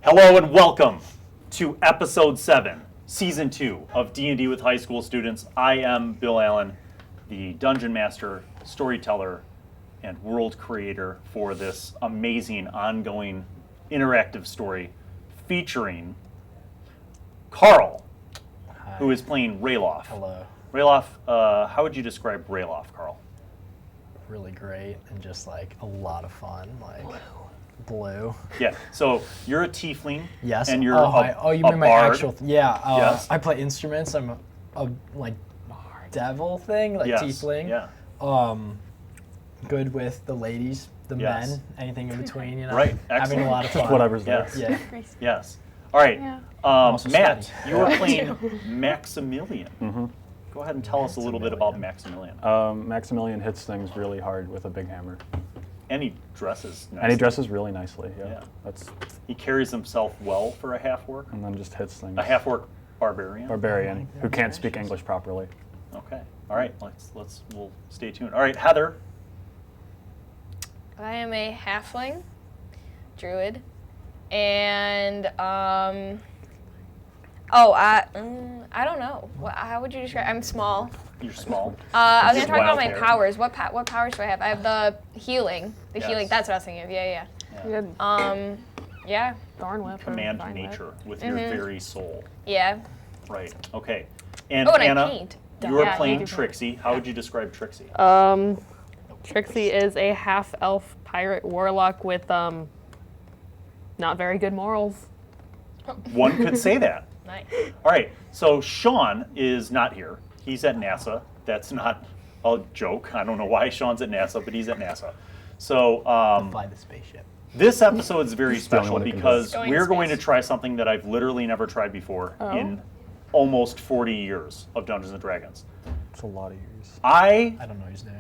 Hello and welcome to episode 7, season 2 of D&D with high school students. I am Bill Allan, the dungeon master, storyteller, and world creator for this amazing ongoing interactive story featuring Carl, who is playing Ralof. Hello. Ralof, how would you describe Ralof, Carl? Really great and just like a lot of fun. Like blue. Yeah, so you're a tiefling. Yes. And you're you mean my bard. actual? Yeah. Yes. I play instruments. I'm a like devil thing, like Yes. tiefling. Yeah. Good with the ladies, the Yes. men, anything in between. You know. Right. Having a lot of fun. Whatever's there. Yes. Yeah. Yes. All right. Yeah. also Matt, sweaty. you are playing Maximillian. Mm-hmm. Go ahead and tell us a little bit about Maximillian. Maximillian hits things really hard with a big hammer. And he dresses nicely. And he dresses really nicely, yeah. Yeah. That's, He carries himself well for a half-orc. and then just hits things. A half-orc barbarian. Barbarian, who can't speak English properly. Okay. All right. We'll stay tuned. All right, Heather. I am a halfling druid, and I don't know. How would you describe? I'm small. You're small. I was Just gonna talk about wild my hair. powers. What powers do I have? I have the healing. The Yes. healing. That's what I was thinking of. Yeah. Yeah. Yeah. Thorn whip. or Command vine whip. nature with your very soul. Yeah. Right. Okay. And Oh, and Anna, I paint. you are Yeah, playing you do. Trixie. How would you describe Trixie? Trixie is a half-elf pirate warlock with not very good morals. One could say that. Nice. All right, so Sean is not here. He's at NASA. That's not a joke. I don't know why Sean's at NASA, but he's at NASA. So Fly the spaceship. this episode is very He's the only special one who can do because it. Going we're to going to space. try something that I've literally never tried before in almost 40 years of Dungeons & Dragons. It's a lot of years. I I don't know what he's doing.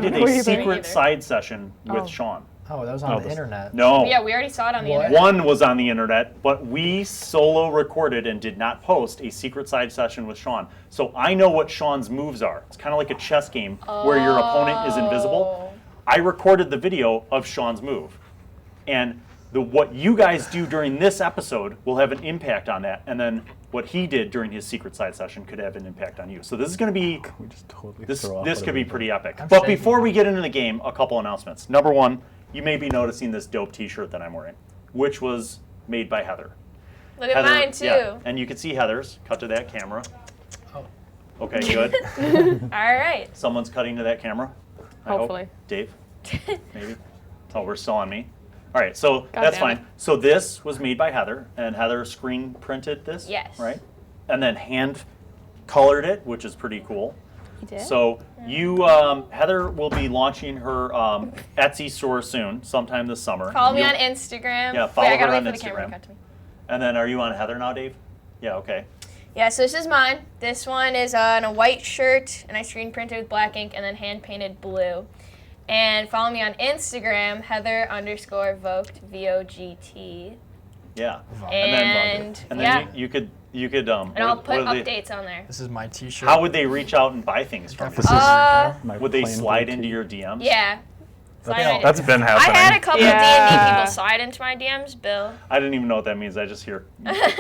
did know a either. secret Either. side session with Oh. Sean. Oh, that was Oh, on the this- internet. No. Yeah, we already saw it on the What? internet. One was on the internet, but we solo recorded and did not post a secret side session with Sean. So I know what Sean's moves are. It's kind of like a chess game where your opponent is invisible. I recorded the video of Sean's move. And what you guys do during this episode will have an impact on that. And then what he did during his secret side session could have an impact on you. So this is going to be, We just totally this throw off could whatever be we do. pretty epic. I'm But shaking. before we get into the game, a couple announcements. Number one, you may be noticing this dope t-shirt that I'm wearing, which was made by Heather. Look at Heather, mine too. yeah, and you can see Heather's. Cut to that camera. Oh. Okay, good. All right. Someone's cutting to that camera. I hope. Hopefully. Dave, maybe. Oh, we're still on me. All right, so God that's damn it. fine. So this was made by Heather, and Heather screen printed this. Yes. Right, and then hand colored it, which is pretty cool. You did? So you, Heather, will be launching her Etsy store soon, sometime this summer. Follow me You'll- on Instagram. Yeah, follow Wait, I gotta her wait on for the camera to Instagram. cut to me. And then, are you on Heather now, Dave? Yeah. Okay. Yeah, so this is mine. This one is on a white shirt, and I screen printed with black ink and then hand painted blue. And follow me on Instagram, Heather_Vogt, VOGT. Yeah. And And yeah, then you could and I'll what put are they- updates on there. This is my T-shirt. How would they reach out and buy things from you? This is my Would they plain slide blue into tee. your DMs? Yeah. Slide all- in. That's been I happening. had a couple Yeah. D&D people slide into my DMs, Bill. I didn't even know what that means. I just hear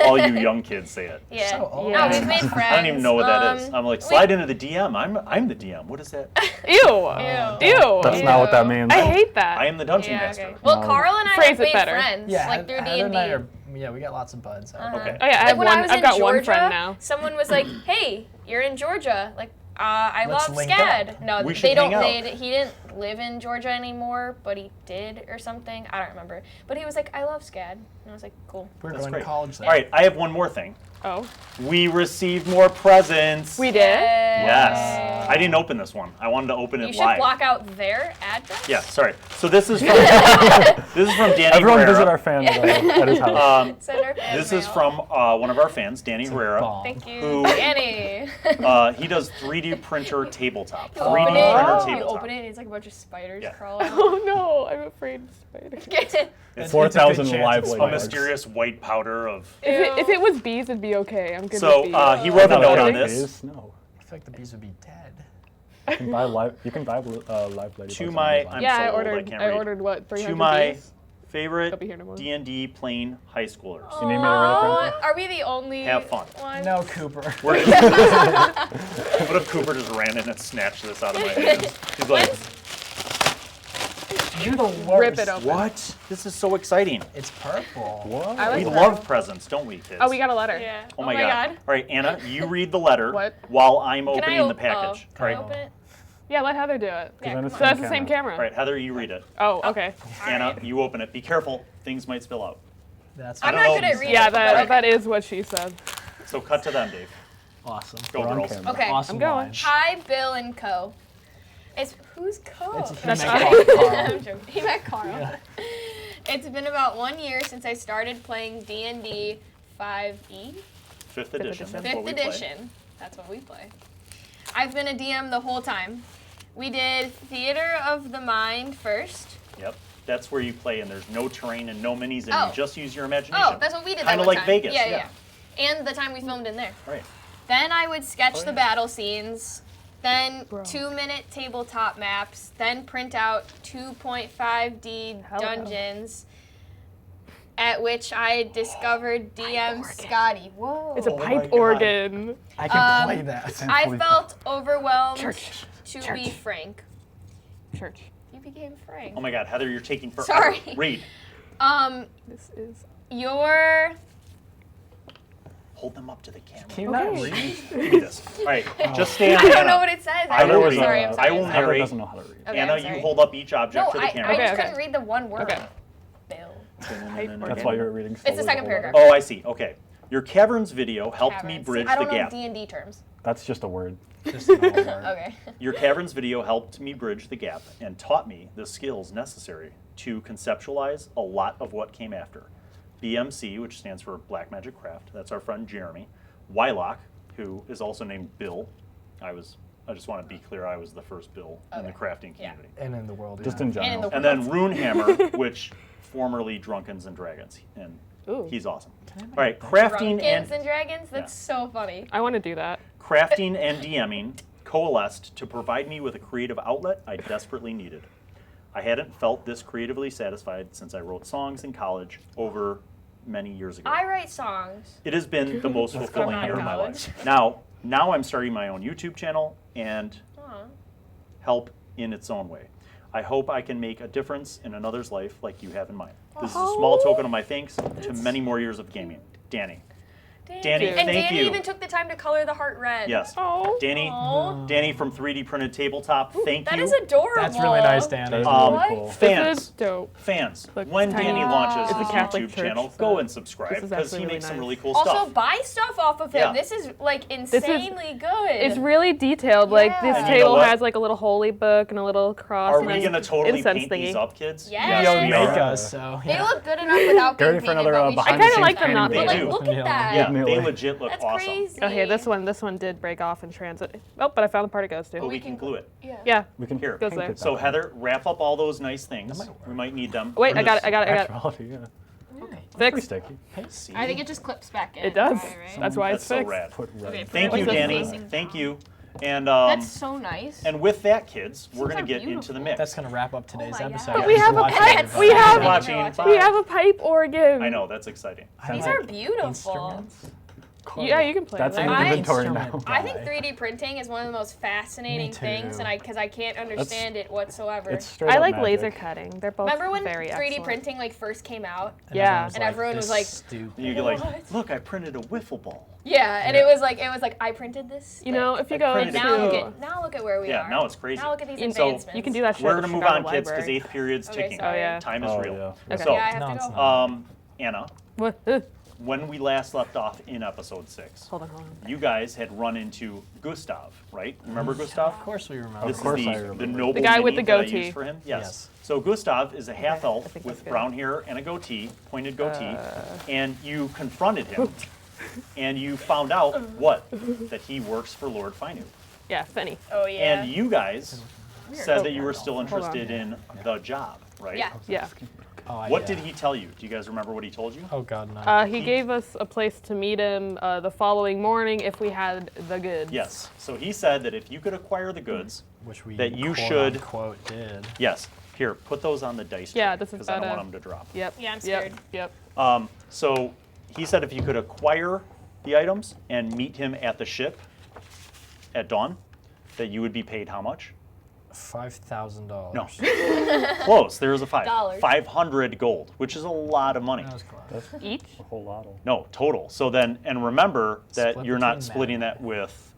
all you young kids say it. Yeah. So old. No, we've made friends. I don't even know what that is. I'm like, slide into the DM. I'm the DM. What is that? Ew. Ew. Ew. That's not what that means. I hate that. I am the dungeon Yeah, master. okay. Well, No. Carl and I Phrase have it made better. friends, Yeah, like through Heather and I D&D. are, yeah, we got lots of buds. Okay. Oh yeah, I have When I one. was I've in got one Georgia, friend now. someone was like, "Hey, you're in Georgia. Like, I Let's love link SCAD." up. No, We should they don't. hang out. He didn't live in Georgia anymore, but he did or something. I don't remember. But he was like, "I love SCAD," and I was like, "Cool." We're That's going great. to college there. All right, I have one more thing. Oh. We received more presents. We did? Yes. I didn't open this one. I wanted to open You it should live. block out their address. Yeah, sorry. So this is from this is from Danny Everyone Herrera. visit our fan at his house. Send our fan This is mail. from one of our fans, Danny Herrera. bomb. Thank you, who- Danny. He does 3D printer tabletop. You 3D open printer it. You tabletop. open it. It's like a bunch of spiders Yeah. crawling. Oh no, I'm afraid of spiders. It's 4,000 chance live it's a bugs. mysterious white powder of. If it was bees, it'd be okay. I'm good So with bees. he wrote a Not note on like this. bees, No. I feel like the bees would be dead. You can buy live ladybugs. To on my- Amazon. I'm yeah, so I old, I ordered. can't I read. ordered what? 300 To my bees? Favorite Don't be here no more. D&D playing high schoolers. You need me to read it, Grandpa? Are we the only Have fun. ones? No, Cooper. What if Cooper just ran in and snatched this out of my hands? He's like, You're the worst. Rip it open. what? This is so exciting. It's purple. What? I like We that. love presents, don't we, kids? Oh, we got a letter. Yeah. Oh my god. All right, Anna, you read the letter What? while I'm Can I opening the op- package. Can All I right. open it? Yeah, let Heather do it. Yeah, then come it's on. So that's the same camera. All right, Heather, you read it. Oh, okay. Anna, you open it. Be careful. Things might spill out. That's I'm don't not know. good at reading. Yeah, but that is what she said. So cut to them, Dave. awesome. Go, We're on girls. camera. Okay. Awesome I'm going. line. Hi, Bill and Co. It's who's Co? It's That's he fine. met Carl. I'm joking. He met Carl. It's been about 1 year since I started playing D&D 5e, Fifth edition. edition. That's fifth what we play. edition. That's what we play. I've been a DM the whole time. We did Theater of the Mind first. Yep. That's where you play, and there's no terrain and no minis, and Oh. you just use your imagination. Oh, that's what we did that Kinda one like time. Vegas, Yeah, yeah. And the time we filmed in there. Right. Then I would sketch the battle scenes, then Bro. 2-minute tabletop maps, then print out 2.5D Hello. dungeons, at which I discovered DM Scotty. Whoa. It's a Oh my pipe God. organ. I can play that. I felt overwhelmed, Church. to Church. be frank. Church. You became frank. Oh my god, Heather, you're taking forever. Sorry. Read. This is. Your Hold them up to the camera. Can you not Okay. read? Give me this. All right, just stay on I don't Anna. know what it says. I will read. sorry, I'm I sorry. will I'm sorry. Heather narrate. doesn't know how to read. Okay, Anna, I'm you sorry. hold up each object No, to the I camera. Okay, just okay. couldn't read the one word. Okay. Bill. That's why you're reading slowly. It's the second whole letter. paragraph. Oh, I see. Okay. Your caverns video helped me Caverns. bridge I the don't know gap. D&D terms. That's just a word. Just an old word. Okay. Your caverns video helped me bridge the gap and taught me the skills necessary to conceptualize a lot of what came after. BMC, which stands for Black Magic Craft, that's our friend Jeremy. Wylock, who is also named Bill. I just want to be clear, I was the first Bill in the Okay. crafting Yeah. community. And in the world. Just yeah. in general. in the- And then Runehammer, which formerly Drunkens and Dragons, and Ooh. he's awesome. All right, crafting Drunkens and and Dragons? That's so funny. I want to do that. crafting and DMing coalesced to provide me with a creative outlet I desperately needed. I hadn't felt this creatively satisfied since I wrote songs in college over many years ago. I write songs. It has been the most fulfilling Come year on, of my college. life. Now I'm starting my own YouTube channel and Aw. help in its own way. I hope I can make a difference in another's life like you have in mine. This is a small token of my thanks to many more years of gaming. Danny. Danny, And thank Danny you. even took the time to color the heart red. Yes. Oh. Danny, Aw. Danny from 3D Printed Tabletop, thank That you. is adorable. That's really nice, That Dan. is Um, really cool. This Fans, is dope. fans, Look, when tiny. Danny launches It's a his Catholic YouTube church, channel, so go and subscribe this is because actually he really makes some nice. really cool Also, stuff. buy stuff off of him. Yeah. This is like is- insanely good. It's really detailed. Like Yeah. this And you know table what? has like a little holy book and a little cross. Are and we a going to totally incense paint thingy. these up, kids? Yes. You'll Yes. make are. us, so. They Yeah. look good enough without Get being ready for painted, another but we behind should- I the kinda scenes like them painting not They But being. do. like, look at Yeah. that. Yeah, Really. they legit look That's awesome. crazy. Okay, this one did break off in transit. Oh, but I found the part it goes to. But we can glue it. Yeah. We can Here. Goes paint there. it So that way. Heather, wrap up all those nice things. That might work. We might need them. Wait, for I got this. it. I got it. Actuality, yeah. Okay. Pretty Fixed. sticky. See? I think it just clips back in. It does. Right, right? That's why That's it's so fixed. rad. Put red. Okay, Thank What's you, this Danny. facing Thank you. And That's so nice. and with that, kids, we're These gonna are get into beautiful. the mix. That's going to wrap up today's Oh my episode. God. But we have a Watch pet- everybody. we have- watching. We have a pipe organ. I know that's exciting. I These like are beautiful. instruments. Yeah, you can play That's that. in I- inventory now. Instrument I think guy. 3D printing is one of the most fascinating Me too. things, and because I can't understand it whatsoever. It's straight I up like magic. laser cutting. They're both Remember when very 3D excellent. printing like first came out? Yeah. And everyone was like, Stupid. You get like, What? look, I printed a wiffle ball. Yeah, and it was like I printed this. You know, if you I go printed into it now too. look at where we Yeah, are. now it's crazy. Now look at these You- advancements. you can do that shit. We're at gonna move Chicago on, kids, because Library. 8th period's Okay, ticking. sorry. Oh, yeah. Time is Oh, real. yeah. Okay. So, Yeah, I have No, to it's go. not. Anna, What? when we last left off in episode 6, Hold on. you guys had run into Gustav, right? Remember Gustav? Of course we remember. This course is I the remember. noble The guy with mini the that I goatee. used for him. Yes. Yes. So Gustav is a half elf think with that's good. brown hair and a goatee, pointed goatee, and you confronted him, and you found out what? That he works for Lord Finup. Yeah, Fenny. Oh yeah. And you guys said that you were still Hold on. interested in the job, right? Yeah. Yeah. Oh, What yeah. did he tell you? Do you guys remember what he told you? Oh, God, no. He gave us a place to meet him the following morning if we had the goods. Yes. So he said that if you could acquire the goods, Which we that you quote should- unquote did. yes, Here, put those on the dice. Yeah, this is because I don't about want them to drop. Yep. Yeah, I'm scared. Yep. So he said if you could acquire the items and meet him at the ship at dawn, that you would be paid how much? $5,000. No. Close. There's a 5. Dollars. 500 gold, which is a lot of money. That was close. Each? A whole lot. No, total. So then, and remember that Split you're not between splitting men. that with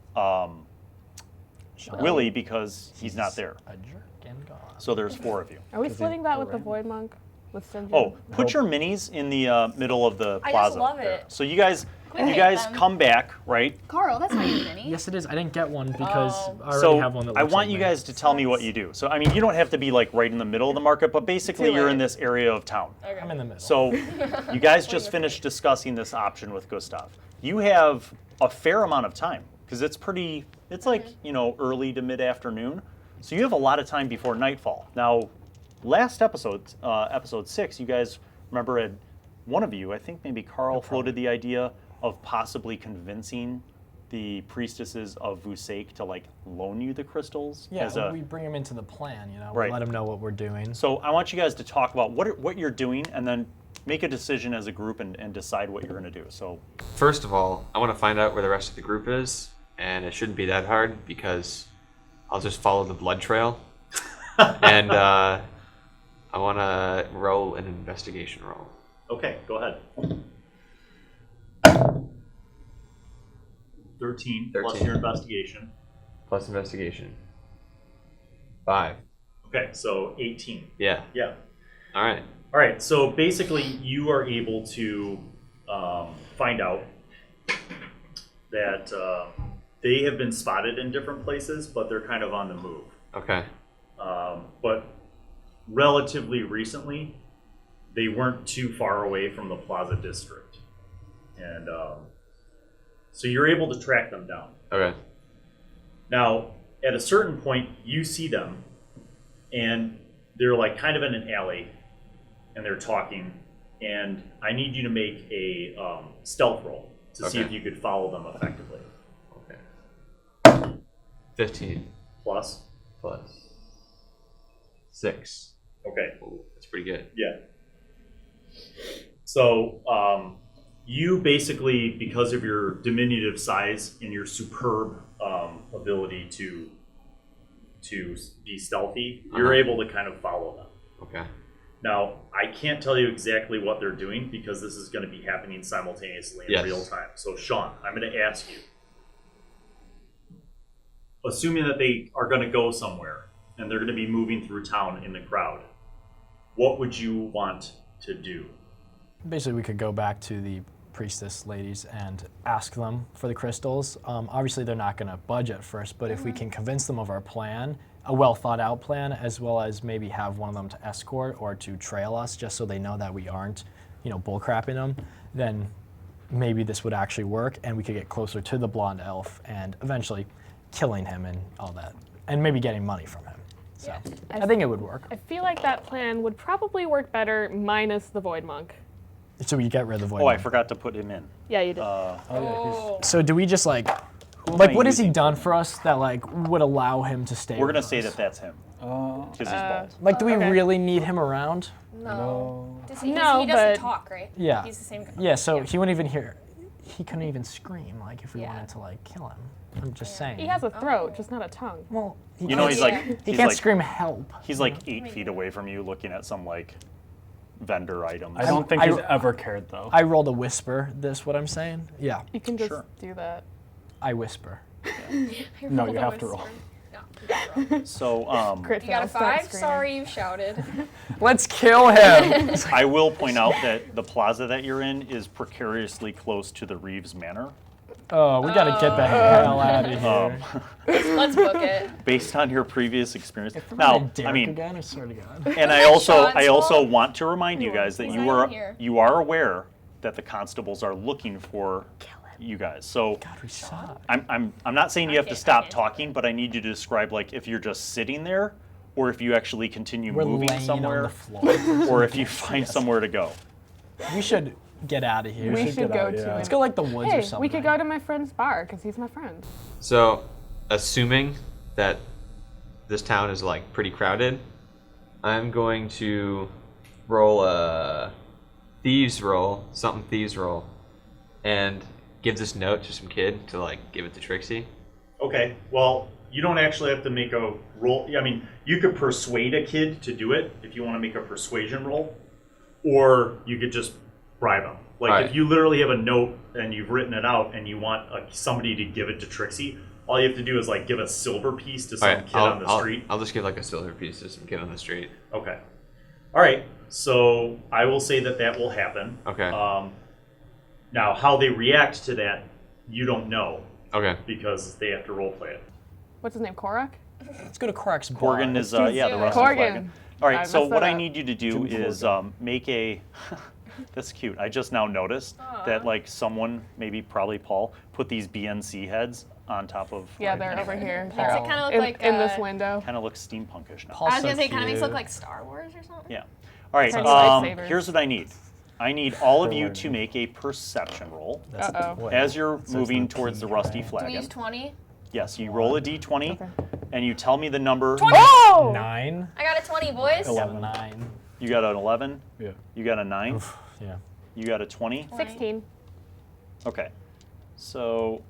Willie because he's not there. A jerk and gone. So there's 4 of you. Are we Does he splitting that go with the around? Void Monk? With St. Oh, put your minis in the middle of the I plaza. just love there. it. So you guys hate them. come back, right? Carl, that's not your mini. Yes, it is. I didn't get one because Oh. I already So have one that I looks want like you me. guys to tell me what you do. So I mean, you don't have to be like right in the middle of the market, but basically Too you're late. in this area of town. Okay. I'm in the middle. So you guys just finished discussing this option with Gustav. You have a fair amount of time because it's like, early to mid-afternoon. So you have a lot of time before nightfall. Now, last episode, episode 6, you guys remember one of you, I think maybe Carl, floated the idea of possibly convincing the priestesses of Vusake to like loan you the crystals. Yeah, we bring him into the plan, Right. We let him know what we're doing. So I want you guys to talk about what you're doing and then make a decision as a group and decide what you're going to do. So First of all, I want to find out where the rest of the group is, and it shouldn't be that hard because I'll just follow the blood trail. And I want to roll an investigation roll. okay, go ahead. 13 plus 13. your investigation. Plus investigation. 5. Okay, so 18. Yeah. Yeah. All right. All right, so basically you are able to find out that they have been spotted in different places, but they're kind of on the move. Okay. But relatively recently, they weren't too far away from the Plaza District. And so you're able to track them down. Okay. Now, at a certain point, you see them, and they're like kind of in an alley, and they're talking. And I need you to make a stealth roll to see Okay. if you could follow them effectively. Okay. 15 Plus, plus 6. okay, Ooh, that's pretty good. yeah. So you basically, because of your diminutive size and your superb ability to be stealthy, you're able to kind of follow them. Okay. Now, I can't tell you exactly what they're doing because this is going to be happening simultaneously in Yes. real time. So, Sean, I'm going to ask you, assuming that they are going to go somewhere and they're going to be moving through town in the crowd, what would you want to do? Basically, we could go back to the priestess ladies and ask them for the crystals. Obviously, they're not going to budge at first, but if we can convince them of our plan, a well thought out plan, as well as maybe have one of them to escort or to trail us just so they know that we aren't, bullcrapping them, then maybe this would actually work and we could get closer to the blonde elf and eventually killing him and all that, and maybe getting money from him. So I think it would work. I feel like that plan would probably work better minus the Void Monk. So we get rid of the void. Oh, I Monk. forgot to put him in. Yeah, you did. So do we just am like I what has he using done for us that would allow him to stay? We're with going to say us? that that's him because he's bald. Like, do we Okay. really need him around? No. Does he, No, he doesn't but- talk, right? Yeah. He's the same guy. Yeah. So he wouldn't even hear. He couldn't even scream like if we Yeah. wanted to kill him. I'm just saying. He has a throat, just not a tongue. Well, he You know, can't- he's like he he's can't like scream help. he's like 8 feet away from you, looking at some vendor items. I don't think I- he's ever cared though. I rolled a whisper. This what I'm saying? Yeah. You can just Sure. do that. I whisper. No, you have to roll. No, you gotta roll. So Crit You got a fail, start 5? screaming. Sorry, you shouted. Let's kill him. I will point out that the plaza that you're in is precariously close to the Reeves Manor. Oh, we gotta get the hell out of here. Um, Let's book it. based on your previous experience. If I'm Now, gonna dare I mean, again, I swear to God. and I also Sean's want to remind you guys that He's you not are even here. you are aware that the constables are looking for you guys. So God, we suck. I'm not saying you have to can't- I stop can't. talking, but I need you to describe if you're just sitting there, or if you actually continue We're moving laying somewhere, on the floor. or if you find somewhere to go. We should get out of here. We should should get go out, to. yeah. Let's go the woods Hey, or something. we could go to my friend's bar because he's my friend. So, assuming that this town is pretty crowded, I'm going to roll a thieves roll, and give this note to some kid to like give it to Trixie. Okay, well, you don't actually have to make a roll. I mean, you could persuade a kid to do it if you want to make a persuasion roll, or you could just bribe them. Like, Right. if you literally have a note and you've written it out and you want somebody to give it to Trixie, all you have to do is, like, give a silver piece to some kid on the street. I'll just give like a silver piece to some kid on the street. Okay. All right, so I will say that will happen. Okay. Now, how they react to that, you don't know, Okay. because they have to roleplay it. What's his name? Korak? Let's go to Korak's bar. Corgan is, the Rusty Corgan. Flagon. All right, I so messed what that I up. need you to do is make a... That's cute. I just now noticed that, like, someone, probably Paul, put these BNC heads on top of... Yeah, they're over here. Makes it kind of look in, like in this window. Kind of looks steampunkish now. Paul's I was gonna so say, kind of makes it look cute. like Star Wars or something. Yeah. All right, Tiny lightsabers. here's what I need. I need all of you to make a perception roll That's Uh-oh. what- as you're so it's moving the towards the key, Rusty right? Do we use Flagon. 20? Yes, you roll a d20, Okay. and you tell me the number. Oh! 9. I got a 20, boys. 9. You got an 11? Yeah. You got a 9? Oof, yeah. You got a 20? 16. Okay. So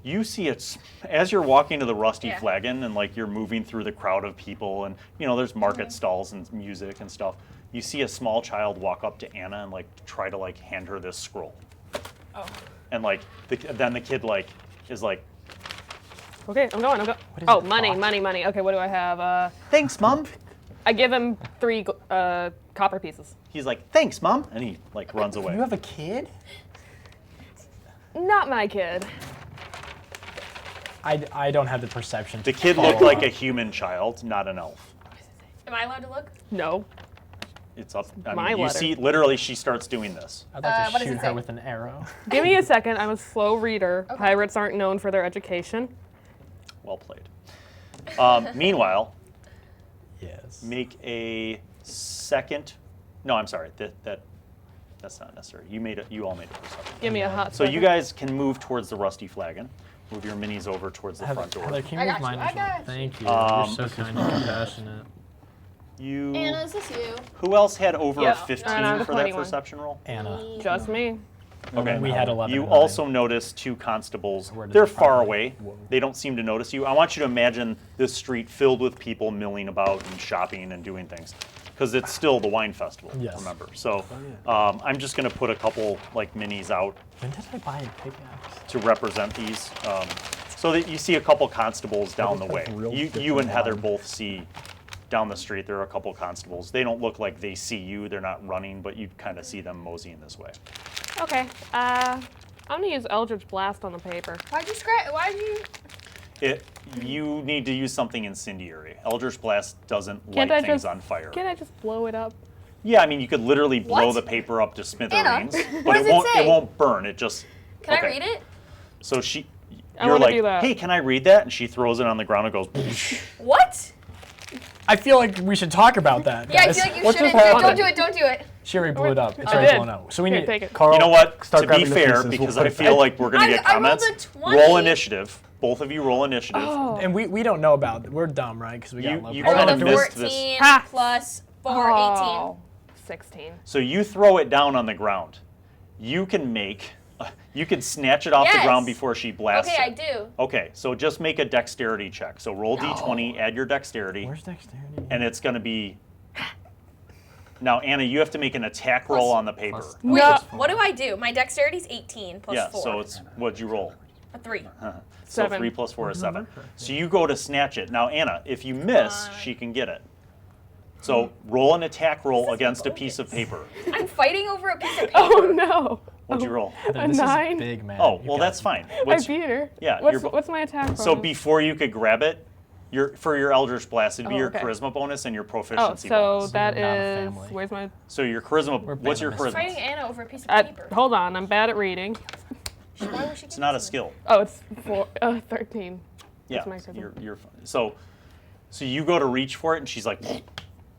you see it as you're walking to the Rusty Yeah. Flagon, and like you're moving through the crowd of people, and there's market stalls and music and stuff. You see a small child walk up to Anna and like try to like hand her this scroll. Oh. And like then the kid like is like, Okay, I'm going. is Oh, it, money, pot? money. Okay, what do I have? "Thanks, Mom." I give him 3 copper pieces. He's like, "Thanks, Mom," and he like runs away. You have a kid? Not my kid. I don't have the perception. The to kid follow looked like up. a human child, not an elf. Am I allowed to look? No. It's up. My you letter. see, literally, she starts doing this. I'd like what to does shoot it her say? with an arrow. Give me a second. I'm a slow reader. Pirates aren't known for their education. Well played. Meanwhile, Yes. make a second. No, I'm sorry. That's not necessary. You all made a perception. Give me a hot So second. you guys can move towards the Rusty Flagon. Move your minis over towards the Heather, front door. Heather, can I you got move you, mine I as well? got you. Thank you. Um, You're so kind and compassionate. You. Anna, is this you? Who else had over Yeah. a 15 No, the for that 21. perception roll? Anna. Just me. Okay. We had 11. You and 9. also notice 2 constables. Where did They're they far find me? away. Whoa. They don't seem to notice you. I want you to imagine this street filled with people milling about and shopping and doing things, because it's still the wine festival. Yes. Remember. So yeah. I'm just going to put a couple like minis out When did I buy a pickaxe? to represent these, so that you see a couple constables down the just way. like real You different and Heather wine. both see down the street there are a couple constables. They don't look like they see you. They're not running, but you kind of see them moseying this way. Okay. I'm gonna use Eldritch Blast on the paper. Why'd you You need to use something incendiary. Eldritch Blast doesn't Can't light I things just- on fire. Can't I just blow it up? Yeah, I mean you could literally blow What? the paper up to smithereens, What but does it it won't. say? It won't burn. It just. Can okay. I read it? So I you're wanna like, do that. hey, can I read that? And she throws it on the ground and goes. What? I feel like we should talk about that. Yeah, I guys. feel like you What just shouldn't. Don't happened? do it. Don't do it. She already blew it up. It's I already did. blown out. So we Here, need. take it. Carl, You know what? start To be grabbing the fair, pieces. We'll because put I it feel back. like we're gonna get I rolled comments. a 20. Roll initiative. Both of you roll initiative. Oh. And we don't know about it. We're dumb, right? Because we got level. you I rolled kinda a missed 14 Ha! plus 4, Oh. 16. So you throw it down on the ground. You can make. You can snatch it off the Yes. ground before she 18. blasts Okay, I it. do. Okay, so just make a dexterity check. So roll d20, add your dexterity, Where's dexterity? and it's going to be. Now, Anna, you have to make an attack roll on the paper. Wait, No. what do I do? My dexterity's 18 plus Yeah, 4. so it's what'd you roll? a 3. So 7. 3 plus 4 is 7. So you go to snatch it. Now, Anna, if you miss, she can get it. So roll an attack roll against a piece of paper. I'm fighting over a piece of paper. Oh no. What'd you roll? Heather, A this 9. is big, man. Oh, You well, got that's it. fine. I What's- beat her. yeah, What's, you're- what's my attack So bonus? before you could grab it, for your Eldritch Blast, it'd be Oh, your okay. charisma bonus and your Oh, proficiency so bonus. that You're not a is. family. Where's my? So your charisma, We're what's your venomous. Fighting charisma? Anna over a piece of paper. Hold on, I'm bad at reading. Why would she It's not a skill. Oh, it's 13. Yeah, my charisma. you're fine. So you go to reach for it, and she's like,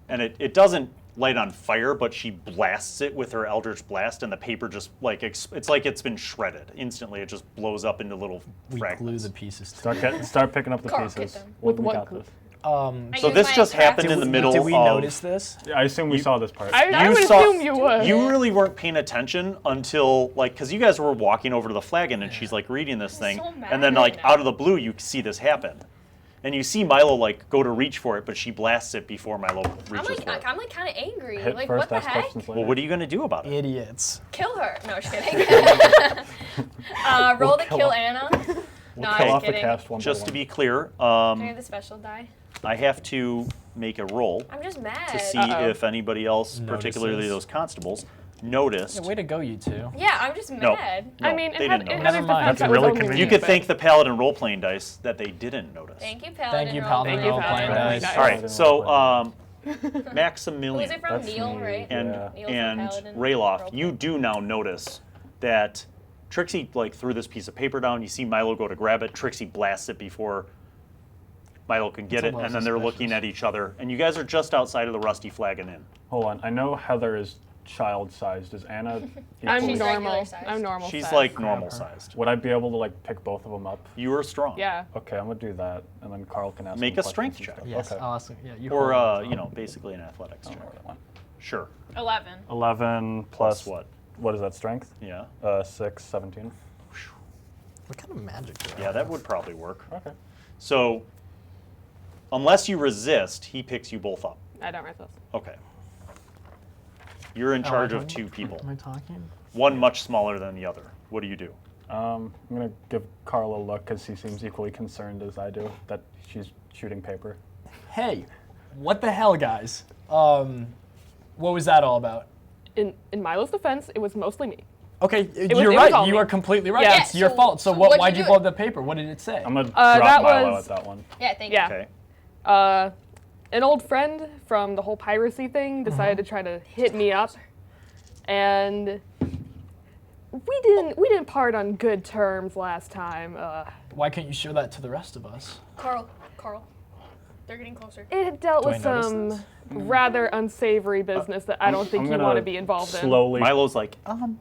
and it doesn't light on fire, but she blasts it with her Eldritch Blast, and the paper just like it's like it's been shredded instantly. It just blows up into little We glue fragments. the pieces. Start picking up the Carl, get pieces. them. We With what got glue? this. So this just happened in the middle Did we of... notice this? I assume we saw this part. I would saw- assume you would. You really weren't paying attention until, like, because you guys were walking over to the flagon and she's, like, reading this thing. so mad And then, right like, now. out of the blue, you see this happen. And you see Milo, like, go to reach for it, but she blasts it before Milo reaches for it. I'm like kind of angry. Hit Like, first, what the ask heck? questions later. Well, what are you going to do about it? Idiots. Kill her. No, just kidding. Roll to kill Anna. No, I'm Kill just off the kidding. cast one Just by to one. be clear, Can I have the special die? I have to make a roll I'm just mad. to see Uh-oh. if anybody else, Notices. particularly those constables, noticed. Yeah, way to go, you two. Yeah, I'm just No. mad. No, I mean, they in didn't notice. Heather's mind. defense, That's that was really only convenient. You me, could but- thank the Paladin role-playing dice that they didn't notice. Thank you, Paladin. Thank you, roll. Paladin Thank you, role-playing Paladin. dice. All right, so Who Maximillian is it from? That's Neil, me. right? and Yeah. Neil from and Paladin Ralof, role-play. you do now notice that Trixie like threw this piece of paper down. You see Milo go to grab it. Trixie blasts it before Milo can get That's it, a little and then they're looking suspicious. at each other. And you guys are just outside of the Rusty Flagon Inn. Hold on. I know Heather is child-sized. Is Anna I'm equally- She's normal. regular sized. I'm normal. She's size. like normal sized. Would I be able to like pick both of them up? You are strong. Yeah. Okay, I'm gonna do that, and then Carl can ask. Make some a strength questions check. and Yes, stuff. Okay. awesome. Yeah, you Or hold on. you know, basically an athletics I don't check. know where that went. Sure. 11. 11 Plus plus what? What is that? Strength? Yeah. 6, 17. What kind of magic do I Yeah, that have? would probably work. Okay. So, unless you resist, he picks you both up. I don't resist. Okay. You're in Oh, charge I of don't- 2 people. Am I talking? One much smaller than the other. What do you do? I'm gonna give Carl a look because he seems equally concerned as I do that she's shooting paper. Hey, what the hell, guys? What was that all about? In Milo's defense, it was mostly me. Okay, was- you're it was right. all You me. are completely right. Yeah, It's your so- fault. So so what? what'd Why'd you you do? blow up the paper? What did it say? I'm gonna that drop Milo was- at that one. Yeah, thank Yeah. you. Okay. An old friend from the whole piracy thing decided to try to hit me up, and we didn't part on good terms last time. Why can't you show that to the rest of us? Carl. They're getting closer. It had dealt Do I with notice some this? rather unsavory business that I don't think you gonna want to be involved in. Slowly. Milo's like,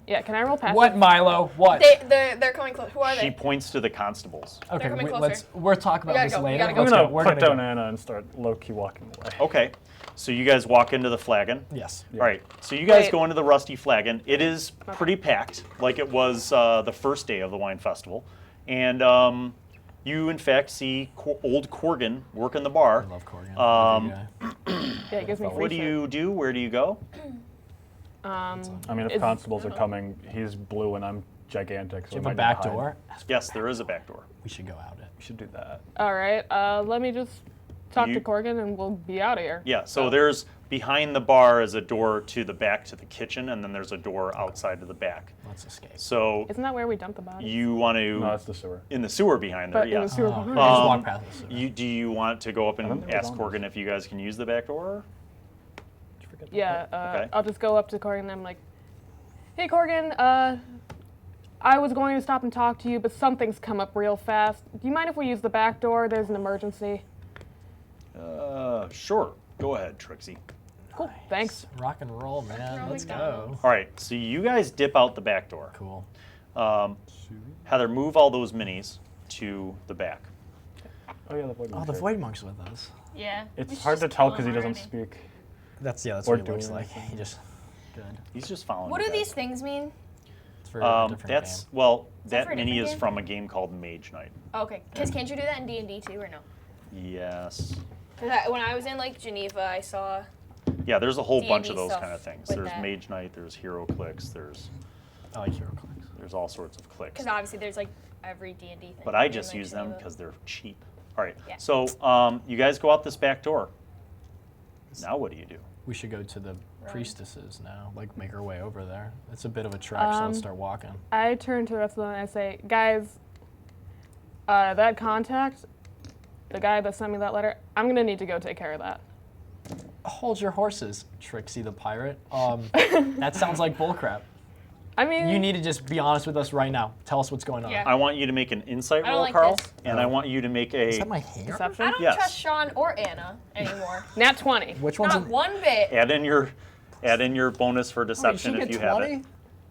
Yeah, can I roll passive? What, Milo? What? They're coming close. Who are she they? points to the constables. Okay, coming wait, closer. we'll talk about gotta this go, we later. gotta go. I'm Let's gonna go. We're put gonna down go. Anna and start low-key walking away. Okay. So you guys walk into the flagon. Yes. All right. So you guys Wait. go into the Rusty Flagon. It is pretty packed, like it was the first day of the wine festival, and you in fact see old Corgan working the bar. I love Corgan. Yeah, it gives me free What do shit. you do? Where do you go? I mean, if Is- constables are coming, he's blue and I'm gigantic. So Do you we have a might need back to hide. door? Yes, there is a back door. We should go out it. We should do that. All right, let me just talk You- to Corgan and we'll be out of here. Yeah. So there's behind the bar is a door to the back to the kitchen, and then there's a door outside to the back. Let's escape. So Isn't that where we dump the body? you want No, to that's the sewer. in the sewer behind there? But in the Yes. sewer. Oh, behind. just Um, walk past the sewer. Do you want to go up I and think there was ask almost- Corgan if you guys can use the back door? Did you forget Yeah, Okay. I'll just go up to Corgan and I'm like, hey Corgan, I was going to stop and talk to you, but something's come up real fast. Do you mind if we use the back door? There's an emergency. Sure. Go ahead, Trixie. Cool, thanks. Rock and roll, man. Oh Let's my go. All right. So you guys dip out the back door. Cool. Heather, move all those minis to the back. Oh yeah, the void. Oh, Monk's the here. Void Monk's with us. Yeah. we It's should hard to just tell kill because he him doesn't already. speak. That's Or what he do looks like. anything. He just good. He's just following. What you do guys. these things mean? It's for a different That's game. well, that that for a mini different is game? from a game called Mage Night. Okay. Because can't you do that in D&D too, or no? Yes. 'Cause when I was in like Geneva, I saw. Yeah, there's a whole bunch D&D of those stuff kind of things. with There's that. Mage Night. There's Hero Clicks. I like hero clicks. There's all sorts of clicks. Because obviously there's like every D&D thing. But I in, just like, use them Geneva. because they're cheap. All right. Yeah. So you guys go out this back door. Now what do you do? We should go to the priestesses now. Like make our way over there. It's a bit of a trek, so let's start walking. I turn to the rest of them and I say, guys, that contact, the guy that sent me that letter, I'm gonna need to go take care of that. Hold your horses, Trixie the pirate. That sounds like bullcrap. I mean, You need to just be honest with us right now. Tell us what's going on. Yeah. I want you to make an insight I don't roll, like Carl, this. and I want you to make a Is that my hair? deception. I don't Yes. trust Sean or Anna anymore. Nat 20. Which one's Not in? one bit. add in your bonus for deception if you have it.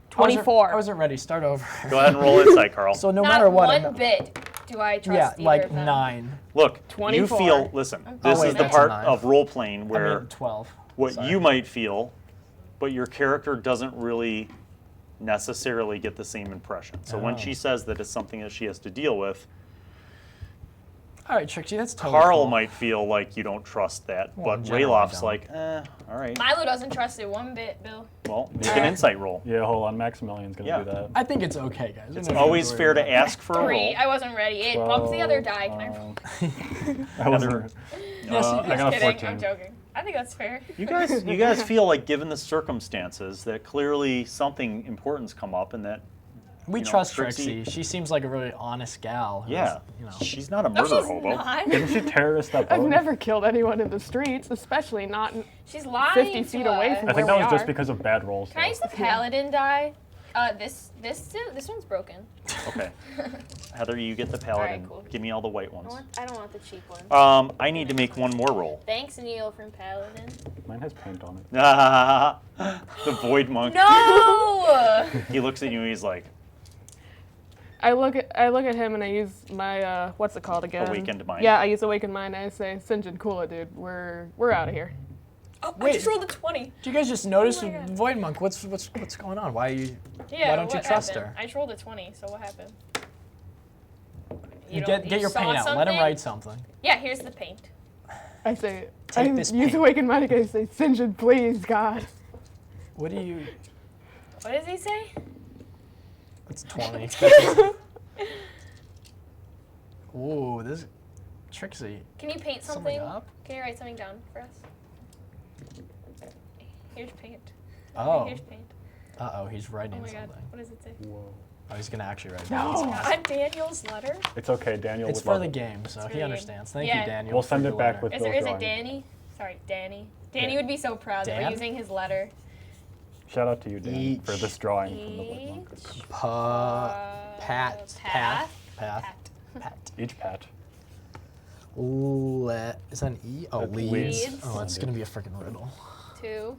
24. I wasn't ready. Start over. Go ahead and roll insight, Carl. So no Not matter what, one bit. Do I Yeah, trust either like of them? 9. Look, 24. you feel. Listen, this wait, is the that's a part 9. of role playing where I mean, 12. what Sorry. you might feel, but your character doesn't really necessarily get the same impression. So when Oh. she says that it's something that she has to deal with, All right, Trixie, that's totally Carl cool. might feel like you don't trust that, Well, but generally Ralof's don't. like, all right. Milo doesn't trust it one bit, Bill. Well, make an insight roll. Yeah, hold on. Maximilian's gonna Yeah. do that. I think it's okay, guys. It's always fair to ask for a 3. roll. I wasn't ready. It bumped the other die. Can I roll? I wasn't. Yes, I got a Kidding. 14. I'm joking. I think that's fair. You guys feel like, given the circumstances, that clearly something important's come up, and that We you know, trust Trixie- Trixie. She seems like a really honest gal. who's, yeah, You know. she's not a No, murder she's hobo. not. Didn't she terrorist that boat? I've never killed anyone in the streets, especially not She's lying 50 to feet away us. from I think where that was we just are. because of bad rolls. Can I use the paladin die? This one's broken. Okay, Heather, you get the paladin. cool. Give me all the white ones. I don't want the cheap one. I need to make one more roll. Thanks, Neil from Paladin. Mine has paint on it. The void monk. No! He looks at you and he's like, I look at him and I use my what's it called again? Awakened mind. Yeah, I use awakened mind and I say, Sinjin, cool it, dude. We're out of here. Oh, I Wait. just rolled a 20. Did you guys just notice Oh my God. Void Monk? What's going on? Why are you? Yeah, Why don't you what trust happened? her? I just rolled a 20, so what happened? You don't- get your saw paint out. Let him something? write something. Yeah, here's the paint. I say, Take I this use paint. awakened mind and I say, Sinjin, please, God. What do you? What does he say? It's 20. Ooh, this Trixie. Can you paint Something something? up? Can you write something down for us? Here's paint. Oh. Here's paint. Uh-oh, he's Oh writing my god, something. what does it say? Whoa. Oh, he's gonna actually write it No. down. Not Daniel's letter? It's okay, Daniel. It's would for love the it. game, so for he the game. understands. Thank Yeah. you, Daniel. We'll for send your it back letter. with Is Bill's it drawing. Danny? Sorry, Danny. Danny Yeah. would be so proud that Dan? we're using his letter. Shout out to you, Dan, for Each. this drawing from the Wood Monk. Path. Pat. Each pat. Is that an E? Oh, That's leads. leads. Oh, it's gonna be a freaking riddle. 2.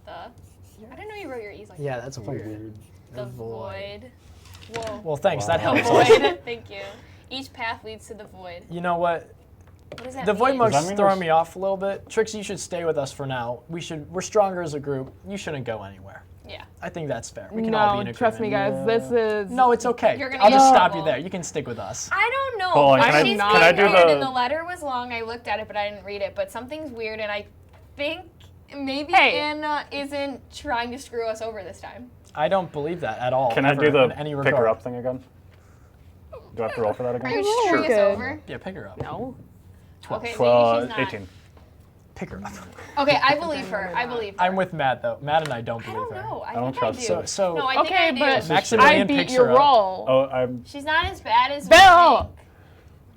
I didn't know you wrote your E's like Yeah, that's So weird. weird. The void. Whoa. Well, thanks. That Wow. helps. Void. Thank you. Each path leads to the void. You know what? What does that The mean? Void Does Monk's that mean throwing we're me off a little bit. Trixie, you should stay with us for now. We're stronger as a group. You shouldn't go anywhere. Yeah. I think that's fair. We can all be in No, agreement. trust me, guys. This is No, it's okay. You're gonna I'll be just in stop you trouble. there. You can stick with us. I don't know. Hold on, can I- She's can being I do weird the- and the letter was long. I looked at it, but I didn't read it. But something's weird, and I think maybe Hey. Anna isn't trying to screw us over this time. I don't believe that at all. Can I ever, do the in any pick regard. her up thing again? Do I have to roll for that Are again? you screwing us Good. over? Yeah, pick her up. no. Okay, maybe Well, she's not. 18. Pick her up. Okay, I believe her. I believe her. I'm with Matt though. Matt and I don't I believe don't her. know. I don't think trust I do. her. So No, I think Okay, I do. but Maximillian I beat picks your her up. roll. Oh, I'm. She's not as bad as we Bill! think.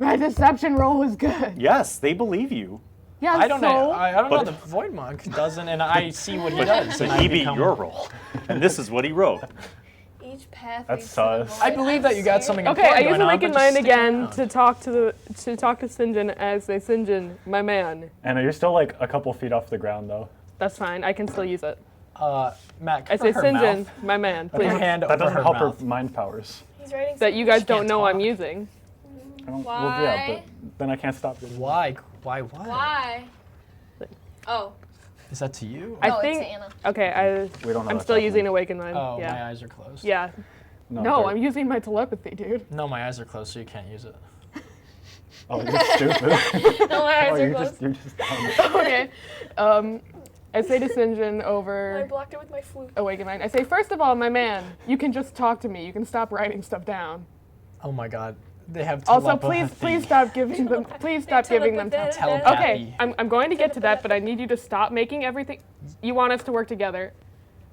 My deception roll was good. yes, they believe you. Yeah, I don't so, know. I don't know. But- The Void Monk doesn't, and I see what he does. But and I he beat become- your roll, and this is what he wrote. Each path That's leads to the sus. void. I believe that you got something Okay, important I use going on, awakened but just mind stick again around. to talk to Sinjin as they Sinjin, my man. And you're still like a couple feet off the ground though. That's fine. I can still use it. Matt, I say her Sinjin, mouth. my man. Put your Please. hand That over doesn't her help mouth. her mind powers. He's writing That you guys She don't can't know I'm talk. using. Well, yeah, Why? but then I can't stop it. Why? Why? Oh, Is that to you? I no, think. it's Anna. Okay, We don't know. I'm what's still using happening. awakened mind. Oh, yeah. my eyes are closed. Yeah. No, they're- I'm using my telepathy, dude. No, my eyes are closed, so you can't use it. Oh, you're stupid. No, my eyes Oh, are you're closed. you're just dumb. Okay. I say to Sinjin I over blocked it with my flute. awakened mind. I say, first of all, my man, you can just talk to me. You can stop writing stuff down. Oh my God, they have Also, telepathy. please stop giving them. Please stop giving them. Telepathy. Okay, I'm going to get to that, but I need you to stop making everything. You want us to work together.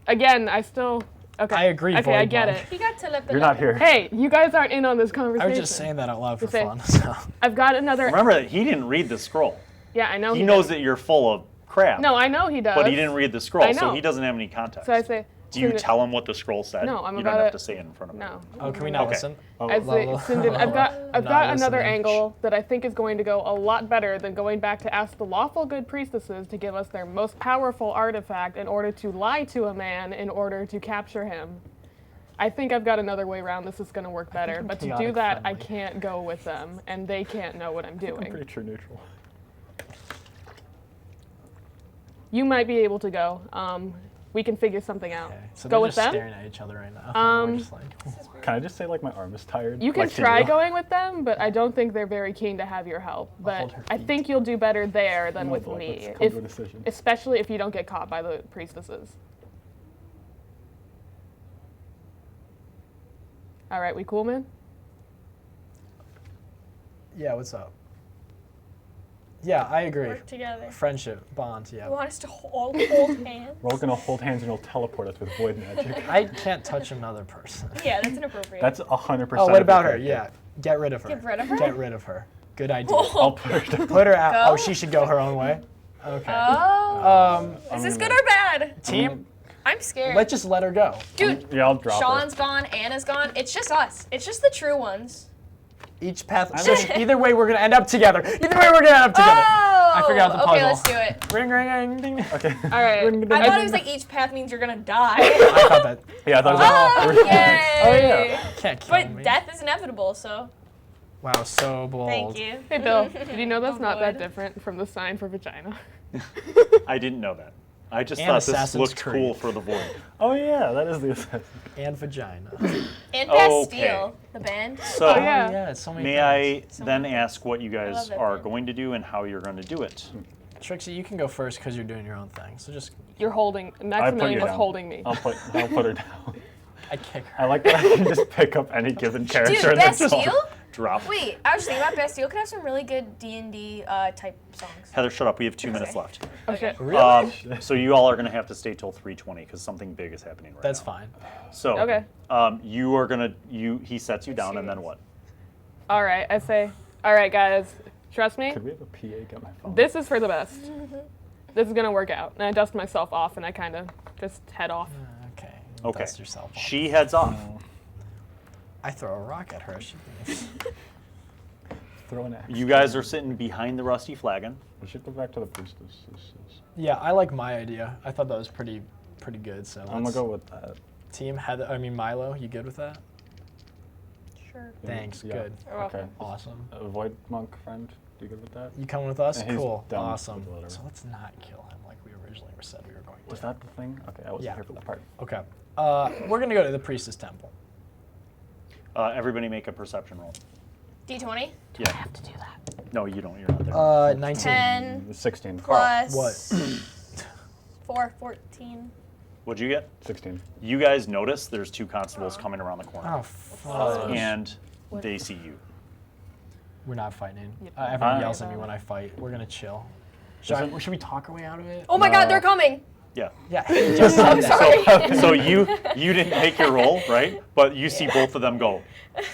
Again, I still. Okay. I agree, Okay, I Void get Monk. it. He got telepathy. You're not here. Hey, you guys aren't in on this I conversation. was just saying that out loud for say- fun. So. I've got another. Remember that he didn't read the scroll. Yeah, I know. He knows does. that you're full of crap. No, I know he does. But he didn't read the scroll, I so know. he doesn't have any context. So I say. Do you Sinjin- tell him what the scroll said? No, I'm you about don't have to- to say it in front of him. No. Oh, can we not Okay. listen? Oh, I say, Sinjin, I've got not another listening. angle that I think is going to go a lot better than going back to ask the lawful good priestesses to give us their most powerful artifact in order to lie to a man in order to capture him. I think I've got another way around. This is going to work better. But to do chaotic that, I friendly. can't go with them, and they can't know what I'm I'm doing. pretty true neutral. You might be able to go. We can figure something out. Okay. So Go they're with just them? staring at each other right now. We're just like, Can I just say like my arm is tired? You can like, to try you? going with them, but I don't think they're very keen to have your help. But hold her I feet. think you'll do better there than Oh, with boy, me, let's come to a decision. especially if you don't get caught by the priestesses. All right, we cool, man? yeah, what's up? Yeah, I agree. Work together. Friendship, bond, You yeah. want us to hold hands? We're all gonna hold hands and you'll teleport us with void magic. I can't touch another person. Yeah, that's inappropriate. That's 100%. Oh, what about of her? the Yeah, character. get rid of her. Get rid of her? Get rid of her. Good idea. I'll put her down. Put her out. Go? Oh, she should go her own way. Okay. Oh. Is this I'm good gonna- or bad? Team, I'm scared. let's just let her go. Dude, Yeah, I'll drop Sean's gone, Anna's gone. It's just us. It's just the true ones. Each path. So either way, we're gonna end up together. Either way, we're gonna end up together. Oh! I forgot the puzzle. Okay, let's do it. Ring, ring, ring, ding. her. Okay. All right. I thought it was like each path means you're gonna die. I thought that. Yeah, I thought it was Oh, like, yay! Oh, yeah. Can't kill But me. death is inevitable, so Wow, so bold. thank you. Hey, Bill, did you know that's not that Avoid. different from the sign for vagina? I didn't know that. I just And thought this Assassin's looked Creed. cool for the void. Oh yeah, that is the assassin. And vagina. And Okay. Bastille, the band. So, Oh, yeah. yeah, it's so many may things. I then ask what you guys love that are band. going to do and how you're going to do it? Trixie, you can go first because you're doing your own thing. So just, You're holding, I put Maximillian you was down. holding me. I'll put her down. I kick her. I like that I can just pick up any given character Dude, and then just Bastille? Drop. Wait, I was just thinking about Bastille could have some really good D&D type songs. Heather, shut up. We have 2 minutes left. Oh, shit. Really? So you all are going to have to stay till 3:20 because something big is happening right That's now. fine. So, Okay. you are going to, he sets you down and then what? All right, I say, all right, guys, trust me. Could we have a PA get my phone? This is for the best. This is gonna work out. And I dust myself off and I kind of just head off. Okay. Okay. Dust yourself off. She heads off. I throw a rock at her. She Throw an axe. You guys are sitting behind the Rusty Flagon. We should go back to the priestess. Yeah, I like my idea. I thought that was pretty good. So I'm gonna let's- go with that. Team Heather. I mean Milo. You good with that? Sure. Thanks. Yeah. Good. You're welcome. Okay. Awesome. A void monk friend. You good with that? You coming with us? Yeah, he's Cool. down Awesome. with whatever. So let's not kill him like we originally said we were going to. Was that the thing? Okay, I wasn't Yeah. here for that part. Okay. We're gonna go to the Priestess Temple. Everybody make a perception roll. D20 Yeah. I have to do that. No, you don't. You're not there. 19. 10 It's 16. plus What? 4, 14. What'd you get? 16. You guys notice there's 2 constables coming around the corner. Oh, fuck. And they see you. We're not fighting. Yep. Everyone Fine. yells at me when I fight. We're gonna chill. Should we talk our way out of it? Oh my God, No. they're coming! Yeah. Yeah. he just said that. Sorry. So you didn't make your roll, right? But you see both of them go.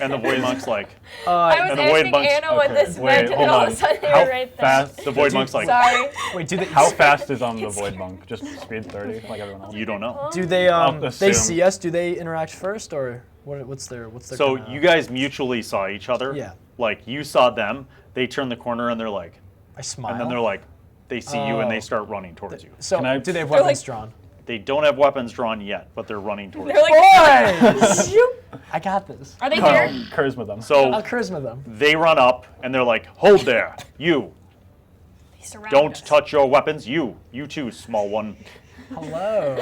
And the void monk's like, I was and the void asking monk's- Anna what okay. this Wait, meant, and hold all on. of a sudden they How were right there. fast? the void monk's like, Sorry. Wait, do they? How fast is on the void monk? Just speed 30, like everyone else. you don't know. Do they? I'll They assume. see us? Do they interact first, or what's their? So kinda- you guys mutually saw each other. Yeah. Like you saw them. They turn the corner and they're like, I smile. and then they're like, they see you and Oh. they start running towards you. So Can I- do they have They're weapons like- drawn? They don't have weapons drawn yet, but they're running towards They're you. like, Boys! I got this. are they Carl, here? charisma them. So I'll charisma them. they run up and they're like, hold there, you. They surround Don't us. touch your weapons. You too, small one. Hello.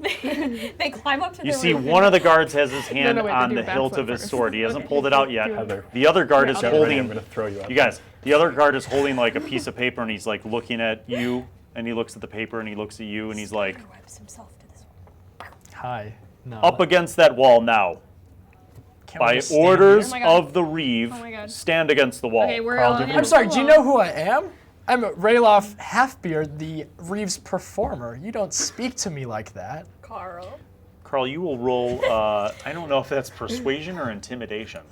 They climb up to You the see, roof. one of the guards has his hand no, wait, on they do the hilt backflip of his first. sword. He hasn't Okay. pulled it out yet. Heather. The other guard Yeah, is I'll Get do ready, holding. I'm gonna throw you out. You guys, the other guard is holding like a piece of paper and he's like looking at you and he looks at the paper and he looks at you and he's like, Webs himself to this one. Hi. No. up against that wall now. Can't we By just stand orders Oh my God. of the Reeve, Oh my God. stand against the wall. Okay, we're Carl, all do in you here? I'm it. sorry. Do you know who I am? I'm Ralof Half Beard, the Reeves performer. You don't speak to me like that. Carl. Carl, you will roll, I don't know if that's persuasion or intimidation.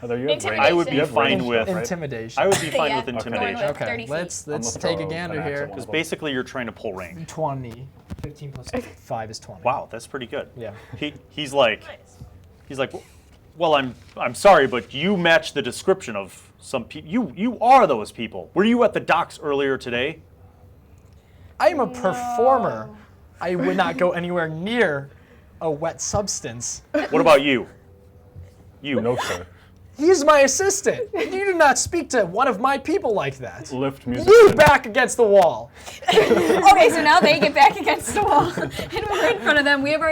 Heather, you have Intimidation. range. I would be You have fine range with- stuff, right? Intimidation. I would be fine Yeah. with Okay. intimidation. Going with Okay, 30 feet. let's I'm gonna take throw a gander an axe here. at one Because of them. basically you're trying to pull range. 20. 15 plus 5 is 20. Wow, that's pretty good. Yeah. He's like, Nice. well, I'm sorry, but you match the description of some people. You are those people. Were you at the docks earlier today? I am a performer. I would not go anywhere near a wet substance. What about you? You. No, sir. He's my assistant. You do not speak to one of my people like that. Lift music. You back against the wall. Okay, so now they get back against the wall, and we're in front of them. We have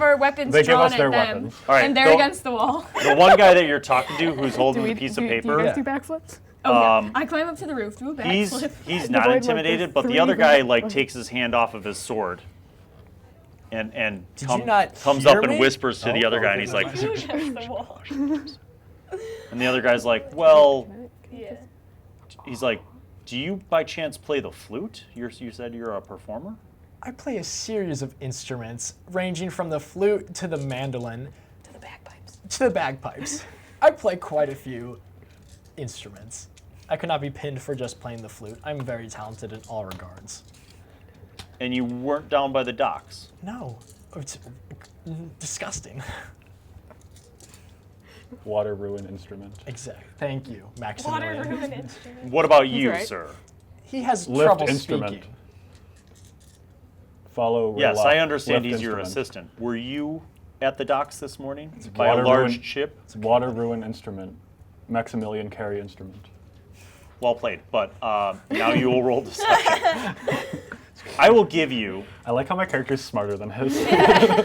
our weapons They give drawn us at their them, weapons. All right, and they're so- against the wall. The one guy that you're talking to who's holding the piece of Do you paper, guys do backflips? I climb up to the roof, do a he's backflip. not Avoid, like, intimidated, the but the three other guy round- like takes his hand off of his sword and Did you not comes hear up and me? whispers to the other guy, and he's like, Against the wall. and the other guy's like, well, Yeah. he's like, do you by chance play the flute? You said you're a performer? I play a series of instruments, ranging from the flute to the mandolin To the bagpipes. to the bagpipes. I play quite a few instruments. I could not be pinned for just playing the flute. I'm very talented in all regards. And you weren't down by the docks. No, it's disgusting. Water ruin instrument. Exactly. Thank you, Water Maximillian. ruin instrument. What about you, right. sir? He has Lift trouble instrument. speaking. Follow. Yes, Ralof. I understand Lift he's your instrument. assistant. Were you at the docks this morning by a Water large ruin- ship? Water ruin instrument. Maximillian carry instrument. Well played, but now you will roll deception. I will give you, I like how my character's smarter than his.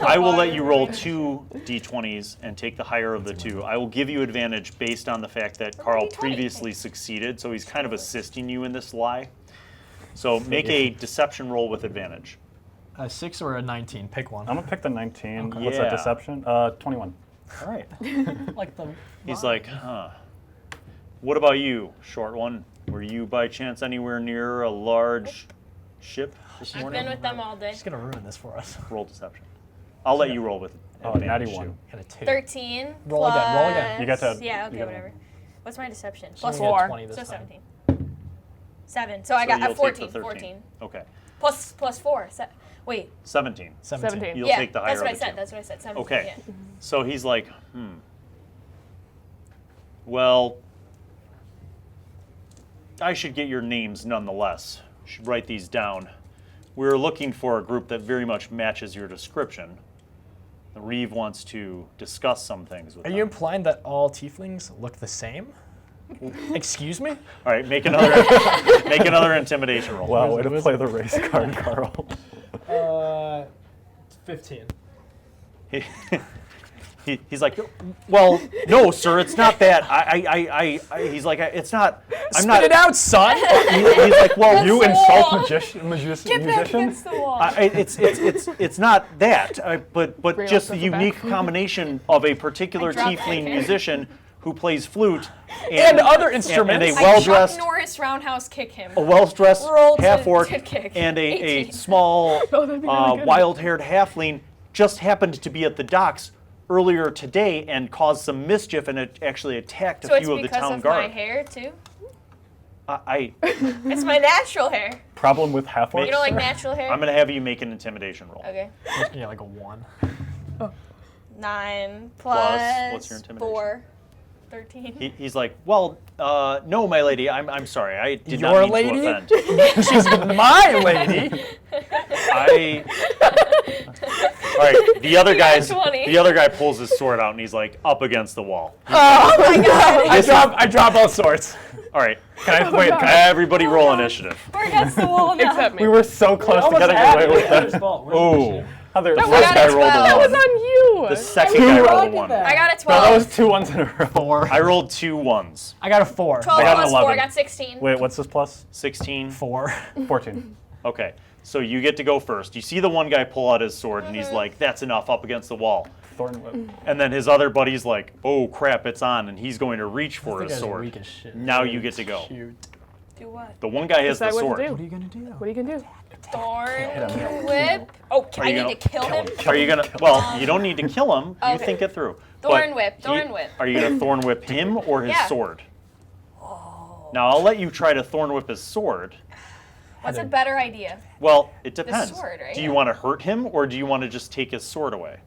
I will let you roll 2 d20s and take the higher of the two. I will give you advantage based on the fact that Carl D20. previously succeeded, so he's kind of assisting you in this lie. So make a deception roll with advantage. A 6 or a 19, pick one. I'm gonna pick the 19. What's Yeah. that, deception? 21. All right. like the. He's like, huh. What about you, short one? Were you by chance anywhere near a large ship this I've morning? been with them all day. She's gonna ruin this for us. Roll deception. I'll let you roll with Oh, advantage. natty one. too. Got a 2. 13. Roll again, roll again. You get to- Yeah, you okay, get whatever. What's my deception? She's Plus gonna get 4. 20 this So time. 17. 7. So I got you'll a take 14. the 13. 14. Okay. Plus 4. Wait. 17. 17. You'll yeah, take the higher that's what I of the said. two. That's what I said. 17. Okay. Yeah. So he's like, well, I should get your names nonetheless. Should write these down. We're looking for a group that very much matches your description. The Reeve wants to discuss some things with Are them. you implying that all tieflings look the same? Excuse me? All right, make another make another intimidation roll. Wow, way to play the race card, Carl. 15. He's like, well, no, sir, it's not that. He's like, it's not. I'm Spit not. it out, son! He's like, well, You insult musicians? Get back against the wall. it's not that, but Ralof just the does the unique backflip. combination of a particular I dropped my tiefling pen. musician who plays flute And other and instruments. a I Chuck well-dressed Norris roundhouse kick him. well-dressed Roll to half-orc kick. and a 18. small Oh, that'd be really good. wild-haired halfling just happened to be at the docks earlier today and caused some mischief and it actually attacked So a it's few of the because town of my guard. hair too. I'm It's my natural hair. Problem with half orcs? You don't like natural hair? going to have you make an intimidation roll. Okay. Yeah, like a 1. 9 Plus, what's your intimidation? 4. 13. He's like, well, no, my lady, I'm sorry. I did Your not mean lady? to offend. She's my lady! All right, the other got guy's 20. the other guy pulls his sword out and he's like up against the wall. Oh my god! I drop all sorts. All right, Can I, wait, can I, everybody roll initiative. We're against the wall now. Except me. we were so close to getting away with that. Oh, Heather, the we first got guy a rolled 12. a That was 1. on you. The second guy rolled a 1. I got a No, that 12. was 2 ones in a row. 4. I rolled 2 1s. I got a 4. 12 I got an plus 4. I 11. got 16. Wait, what's this plus? 16. 4. 14. Okay, so you get to go first. You see the one guy pull out his sword and he's like, that's enough, up against the wall. Thorn whip. And then his other buddy's like, oh crap, it's on, and he's going to reach for his Weak sword. as shit. Now you get to go. Shoot. Do what? The one guy has the Decide what to sword. do. What are you gonna do? What are you gonna do? Thorn whip. Oh, Are I you need gonna to kill him? Are you gonna? Well, you don't need to kill him. You Okay. think it through. Thorn But whip, he- thorn whip. Are you gonna thorn whip him or his Yeah. sword? Now I'll let you try to thorn whip his sword. What's a better idea? Well, it depends. sword, right? Do you want to hurt him or do you want to just take his sword away?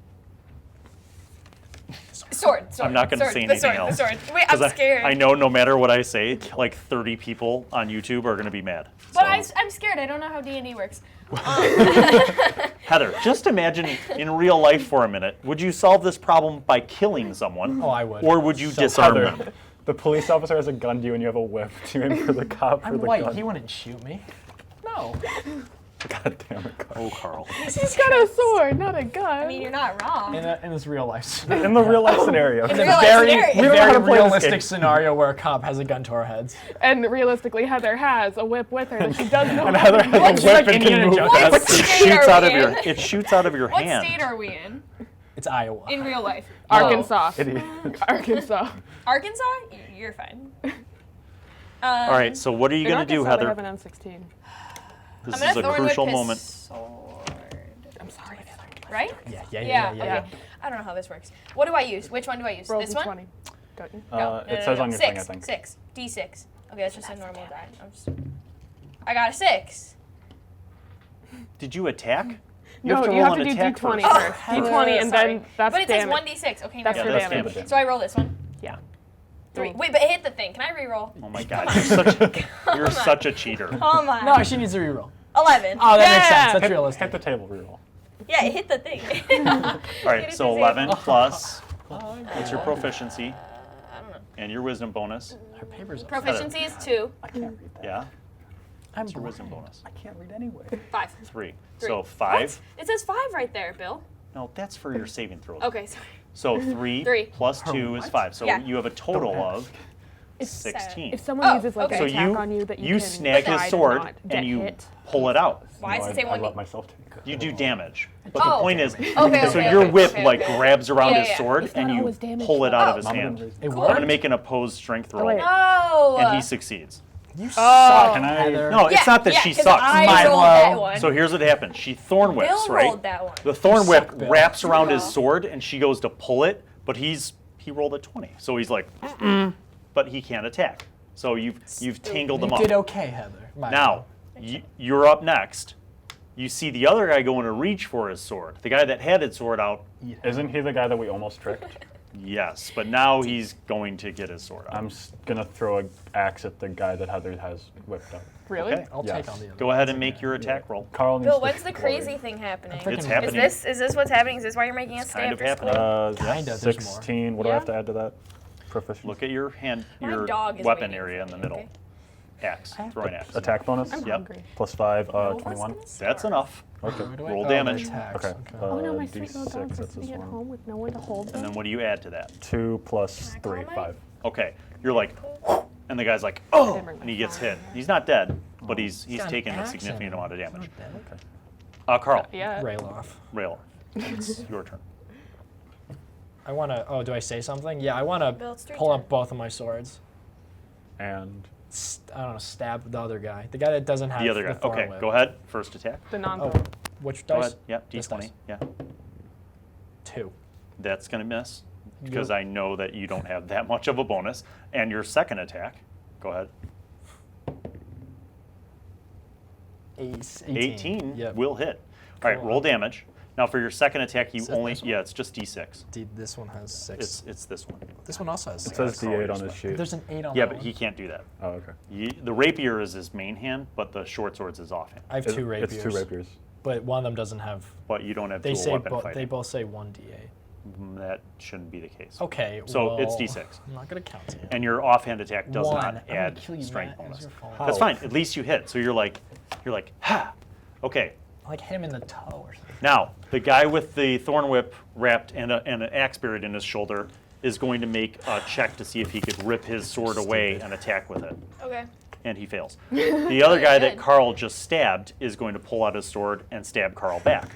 Sword. I'm not gonna sword, say the anything sword, else. The sword. Wait, 'Cause I'm scared. I know no matter what I say, like 30 people on YouTube are gonna be mad. But So, I'm scared. I don't know how D&D works. Heather, Heather, just imagine in real life for a minute. Would you solve this problem by killing someone? Oh, I would. Or would you So disarm Heather, them? the police officer has a gun to you and you have a whip. Do you aim for the cop or I'm the white. gun? He wouldn't shoot me. No. God damn it, Carl. Oh, Carl. He's got a sword, not a gun. I mean, you're not wrong. In this real life scenario. In the real life scenario. In a real life very, scenario. We don't know how very to play this realistic game. scenario where a cop has a gun to our heads. And realistically, Heather has a whip with her that she does know. And how to Heather has use. a like whip and Indiana can move Jones. fast. What It state shoots are out we of your. in? It shoots out of your What hand. state are we in? It's Iowa. In real life. Arkansas. Idiot. Arkansas. Arkansas? You're fine. All right. So what are you In gonna do, Arkansas, Heather? They have an M16. This I'm is gonna a thorn whip crucial his moment. sword. I'm sorry, Heather. Right? Yeah. Okay. I don't know how this works. What do I use? Which one do I use? Roll This one? D20. Don't you? It says on your thing, I Six. think. 6. D6. Okay, that's just a normal die. I got a 6. Did you attack? No, to you roll have an to do attack D20 first. first. D20 and Sorry. then that's But it damage. says 1d6. Okay, That's never your mind. damage. So I roll this one. Yeah. 3. Wait, but it hit the thing. Can I re-roll? Oh my God, you're such a cheater. Come on. No, she needs to reroll. 11. Oh, that makes Yeah. sense. That's Hit realistic. the table reroll. Yeah, it hit the thing. All right, Get it so to 11 zero. plus. What's your proficiency? And your wisdom bonus. Her paper's Proficiency is 2. I can't read that. Yeah. I'm What's your wisdom bonus? I can't read anyway. 5. 3. Three. So 5. What? It says 5 right there, Bill. No, that's for your saving throws. Okay, sorry. So 3 Three. plus 2 is 5. So Yeah. you have a total Don't of 16. If someone Oh, uses like okay. So an attack on you that you can snag try his to sword not get and you hit. pull it out. Why does it say I 1d? let myself take it. You do damage. But the Oh. point is, Okay, so okay, your okay, whip okay, like okay. grabs around Yeah, his yeah. sword It's and not you always damage, pull it though. out Oh. of his hand. It I'm worked. gonna make an opposed strength roll, wait. No. and he succeeds. You Oh. suck, Can I- Heather. No, it's not that yeah, she 'cause sucks. I rolled that one. So here's what happens. She thorn whips, Bill right? rolled that one. The thorn You whip suck, Bill. wraps around his Bill. sword, and she goes to pull it, but he rolled a 20. So he's like, but he can't attack. So you've tangled You them up. did okay, Heather. Now, you're up next. You see the other guy going to reach for his sword. The guy that had his sword out, Isn't he the guy that we almost tricked? yes, but now he's going to get his sword out. I'm gonna throw an axe at the guy that Heather has whipped up. Really? Okay. I'll Yes. take on the other. Go ahead and make your attack roll. Carl needs Bill, to when's the roll. crazy thing happening? It's Freaking- happening. Is this what's happening? Is this why you're making us stay kind of after happening. school? Kinda, there's more. 16. What do I have to add to that? Proficiency. Look at your hand, My your dog is weapon waiting area in for the me, middle. okay? Axe, throwing axe. Attack bonus? I'm Yep. hungry. Plus 5, 21. That's enough. Okay. Where do I- Roll oh, damage. attacks, Okay. Oh no, my sweet little D6, dog has that's to this be at one. home with no one to hold And them. then what do you add to that? 2 plus Can I 3, call 5. Okay, you're like, and the guy's like, oh, didn't bring and he my gets phone. hit. He's not dead, but he's got an taken a axe significant in amount of him. damage. Not bad. Carl, Yeah. Ralof. Rail. It's your turn. I want to. Oh, do I say something? Yeah, I want Bill, to it's your pull turn. up both of my swords. And I don't know, stab the other guy. The guy that doesn't have The other guy. thorn Okay, whip. go ahead. First attack. The non Oh, which Go dice? ahead. Yep, This D20. dice. Yeah. 2. That's going to miss because Yep. I know that you don't have that much of a bonus. And your second attack, go ahead. Ace. 18 Yep. will hit. All right, Cool. roll damage. Now for your second attack, you Is it only, this one? yeah, it's just D6. This one has 6. It's this one. This one also has it 6. says Carl, D8 you're on his sheet. There's an 8 on Yeah, that but one. he can't do that. Oh, okay. The rapier is his main hand, but the short sword's his offhand. I have 2 rapiers. It's 2 rapiers. But one of them doesn't have. But you don't have They dual say weapon they fighting. both say 1d8. That shouldn't be the case. Okay. So it's well, D6. I'm not gonna count to you. And your offhand attack does One. not I'm gonna add kill you, strength Matt. It was bonus. your fault. How? That's fine. At least you hit. So you're like, ha. Okay. Like hit him in the toe or something. Now the guy with the thorn whip wrapped and an axe buried in his shoulder is going to make a check to see if he could rip his sword away and attack with it. Okay. And he fails. The other guy that Good. Carl just stabbed is going to pull out his sword and stab Carl back.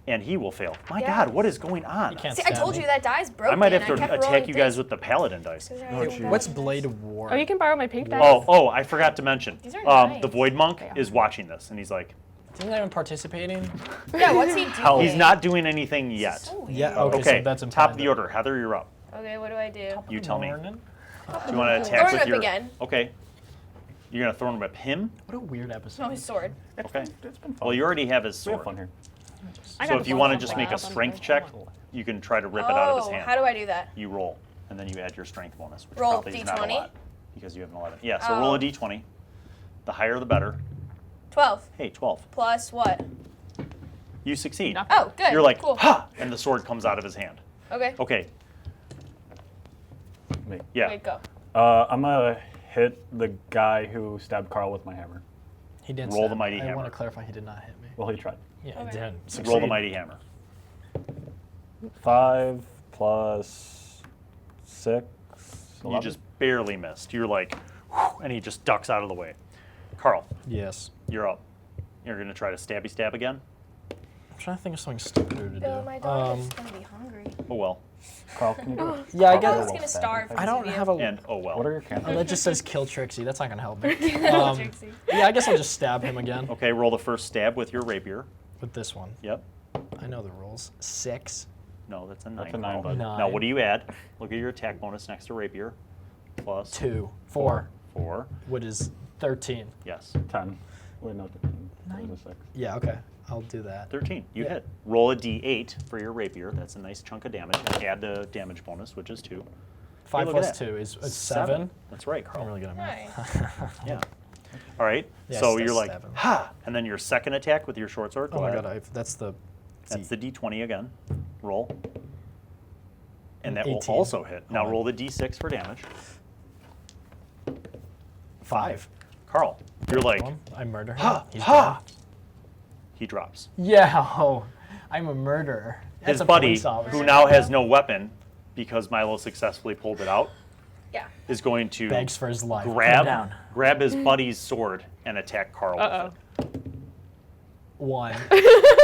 And he will fail. My Yeah. God, what is going on? You can't See, I stab told me. you that die's broken. I might have I to kept attack rolling you guys things. with the paladin dice. What's Blade of War? Oh, you can borrow my pink dice. Oh, I forgot to mention. These are nice. The Void Monk Yeah. is watching this, and he's like, Isn't anyone participating? Yeah, what's he doing? he's not doing anything yet. So weird. Yeah. Okay. Okay, So that's top of the implied order. Heather, you're up. Okay, what do I do? You tell me. Morning? Do you want to attack Thorn with whip your... again. Okay. You're going to thorn whip him? What a weird episode. No, his sword. Okay. It's been fun. Well, you already have his We have sword. fun here. I So got if you a want to bonus just on make a that. strength check, you can try to rip it out of his hand. How do I do that? You roll, and then you add your strength bonus, which Roll probably is not a D20? lot because you have an 11. Yeah, so roll a Oh. d20. The higher, the better. 12 Hey, 12. plus what? You succeed. Nothing. Oh, good. You're like, cool. ha! And the sword comes out of his hand. Okay. Okay. Me. Yeah. Wait, go. I'm gonna hit the guy who stabbed Carl with my hammer. He didn't. Roll stab the me. mighty I hammer. want to clarify. He did not hit me. Well, he tried. Yeah, Okay. he didn't. Roll the Succeed. mighty hammer. 5 plus 6. You 11. just barely missed. You're like, whew, and he just ducks out of the way. Carl, Yes. you're up. You're gonna try to stabby stab again. I'm trying to think of something stupider to do. Oh, my daughter's gonna be hungry. Oh well. Carl, can you do it? Yeah, I Carl, guess- roll It's gonna stab. starve. I don't have a. And oh well. What are your Oh, cantrips? that just says kill Trixie. That's not gonna help me. Trixie. Yeah, I guess I'll just stab him again Okay, roll the first stab with your rapier. with this one. Yep. I know the rules. 6. No, that's a 9. That's a 9, Carl. bud. 9. Now what do you add? Look at your attack bonus next to rapier. Plus 2. 4. 4. Which is 13. Yes. 10. Wait, no. There's a 6. Yeah. Okay. I'll do that. 13. You Yeah. hit. Roll a d8 for your rapier. That's a nice chunk of damage. And add the damage bonus, which is 2. 5 look at plus that. 2 is 7. That's right, I'm Carl. really good at math. Nice. Yeah. All right. Yes, so that's you're like, 7. ha! And then your second attack with your short sword. Oh Go my ahead. god, that's the. That's the d20 again. Roll. And that 18. will also hit. Now Hold on. roll the d6 for damage. 5. Carl, you're like, I murder him. ha! He's Ha! dead. He drops. Yeah. Oh, I'm a murderer. That's His a buddy, police officer. who now has no weapon because Milo successfully pulled it out, Yeah. is going to begs for his life. Put him down. grab his buddy's sword and attack Carl Uh-oh. with it. 1.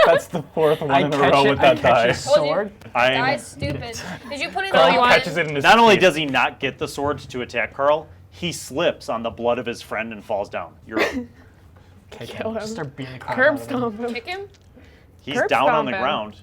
That's the 4th one in a row with I that catch die. his sword. Guy's stupid. Did you put it Carl on one? catches it in his Not only teeth. does he not get the sword to attack Carl, he slips on the blood of his friend and falls down. You're up. Kick Kill him. him. Start beating the crap Curb out of him. stomp him. Kick him? He's Curb down on stomp the him. ground.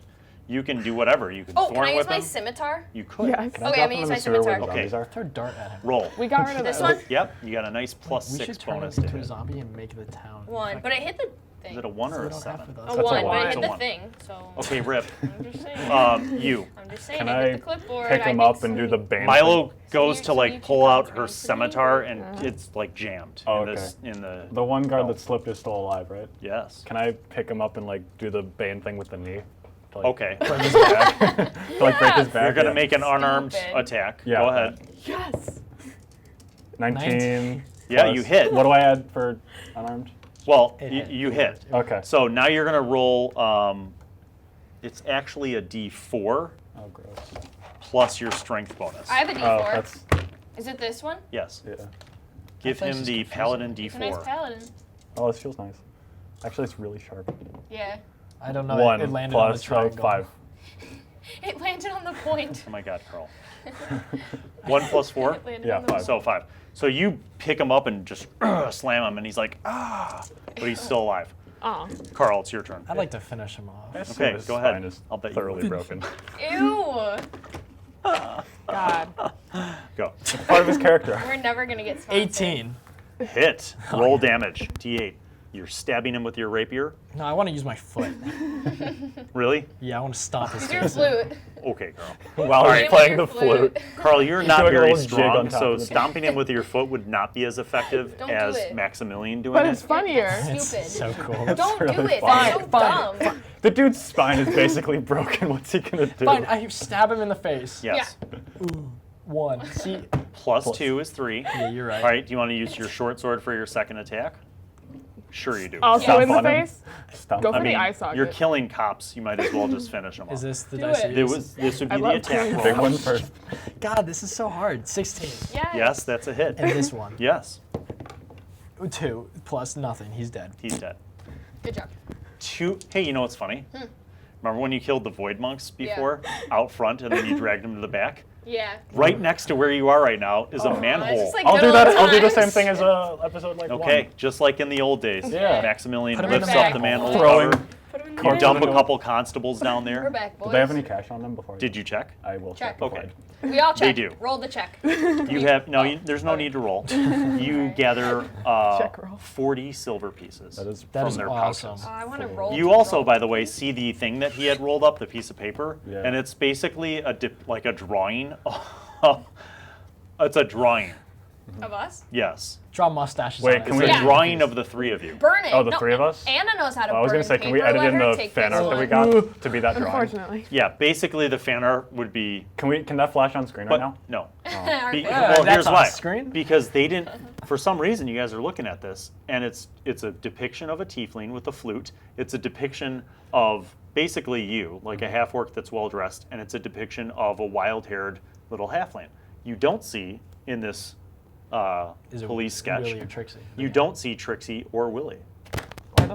You can do whatever. You can Oh, can thorn I use whip my him. scimitar? You could. Yes. Can I Okay, drop I'm him gonna in use the my sewer where scimitar. zombies are? Throw dirt at him. Roll. We got rid of This those. one? Yep, you got a nice plus We 6 should turn bonus him to into a hit. zombie and make the town. 1. But it hit the thing. Is it a 1 or We a don't 7? have those. A That's a 1, but one. it It's hit a the 1. thing, so. Okay, Rip. I'm just saying. You. I'm just saying, Can it I hit the clipboard. pick I him make up and do the some- bane? Milo thing? goes So to you like pull out her consequences. scimitar and it's like jammed Oh, in the The one guard Oh. that slipped is still alive, right? yes. Can I pick him up and like do the bane thing with the knee? To, like, Okay. break his back? To like break his back? You're gonna Yeah. make an unarmed Stupid. attack. Yeah. Go ahead. Yes. 19. Yeah, plus- you hit. What do I add for unarmed? Well, It you, hit. you hit. Okay. So now you're gonna roll. It's actually a D4 Oh, gross. plus your strength bonus. I have a Oh, D4. that's Is it this one? Yes. yeah. Give place him is the confusing. paladin It's a nice D4. paladin. Oh, this feels nice. Actually, it's really sharp. Yeah. I don't know. 1 It landed on the plus triangle. 5. It landed on the point. Oh my God, Carl. 1 plus 4. It landed Yeah, on the 5. So 5. So you pick him up and just slam him, and he's like, ah, but he's still alive. Oh. Carl, it's your turn. I'd like to finish him off. I assume Okay, his go ahead. spine is I'll bet you thoroughly will. broken. Ew. God. Go. Part of his character. We're never gonna get sponsored. 18. Hit. Roll damage. D8. You're stabbing him with your rapier. No, I want to use my foot. Really? Yeah, I want to stomp his Use your face. flute. Okay, Carl. While Hit he's him playing with the your flute. Carl, you're not do like a very little jig on strong, top so of it. stomping him with your foot would not be as effective Don't do as it. Maximillian doing But it. it's funnier. Stupid. So cool. Don't really do it. fine. That's so dumb. The dude's spine is basically broken. What's he gonna do? Fine, I stab him in the face. Yes. 1. See? Plus 2 is 3. Yeah, you're right. All right, do you want to use your short sword for your second attack? Sure you do. Also Stomp in the on him. face. Stomp Go him. for I mean, the eye socket. you're killing cops. You might as well just finish them off. Is this the Do dice? it. you use? This would I be the love attack killing roll. Big one first. God, this is so hard. 16. Yes. Yes, that's a hit. And this one. Yes, 2 plus nothing. He's dead. he's dead. Good job. 2. Hey, you know what's funny? Hmm. Remember when you killed the Void Monks before, out front, and then you dragged them to the back? Yeah. Right next to where you are right now is a manhole. It's just like I'll good do that. old I'll do the times. same thing as episode like Okay, 1. just like in the old days. Yeah. Maximillian Put 'em in lifts the up bag. the manhole Throwing. cover. Put him in the You Cards dump in a the couple constables down We're there. back, boys. Do they have any cash on them before? Did you check? I will Check. check. Okay. We all check. They do. Roll the check. You have no. There's no need to roll. You gather Check roll. 40 silver pieces That is That from is their awesome. pouches. Oh, I want to roll. You to also, roll. by the way, see the thing that he had rolled up, the piece of paper, Yeah. and it's basically like a drawing. It's a drawing Of us? Yes. Draw mustaches. Wait, on it. can It's we- a Yeah. drawing of the three of you. Burn it. Oh, the No, three of us? Anna knows how to burn I was gonna say, can we paper. edit Let in her the take fan this art that we one. got to be that drawing? Unfortunately. Yeah, basically the fan art would be. Can that flash on screen right But now? no. Our Be- favorite. well, that's here's on why. screen? Because they didn't. For some reason, you guys are looking at this, and it's a depiction of a tiefling with a flute. It's a depiction of basically you, like a half-orc that's well dressed, and it's a depiction of a wild-haired little halfling. You don't see in this Is it police sketch. Willie or Trixie? You don't see Trixie or Willie.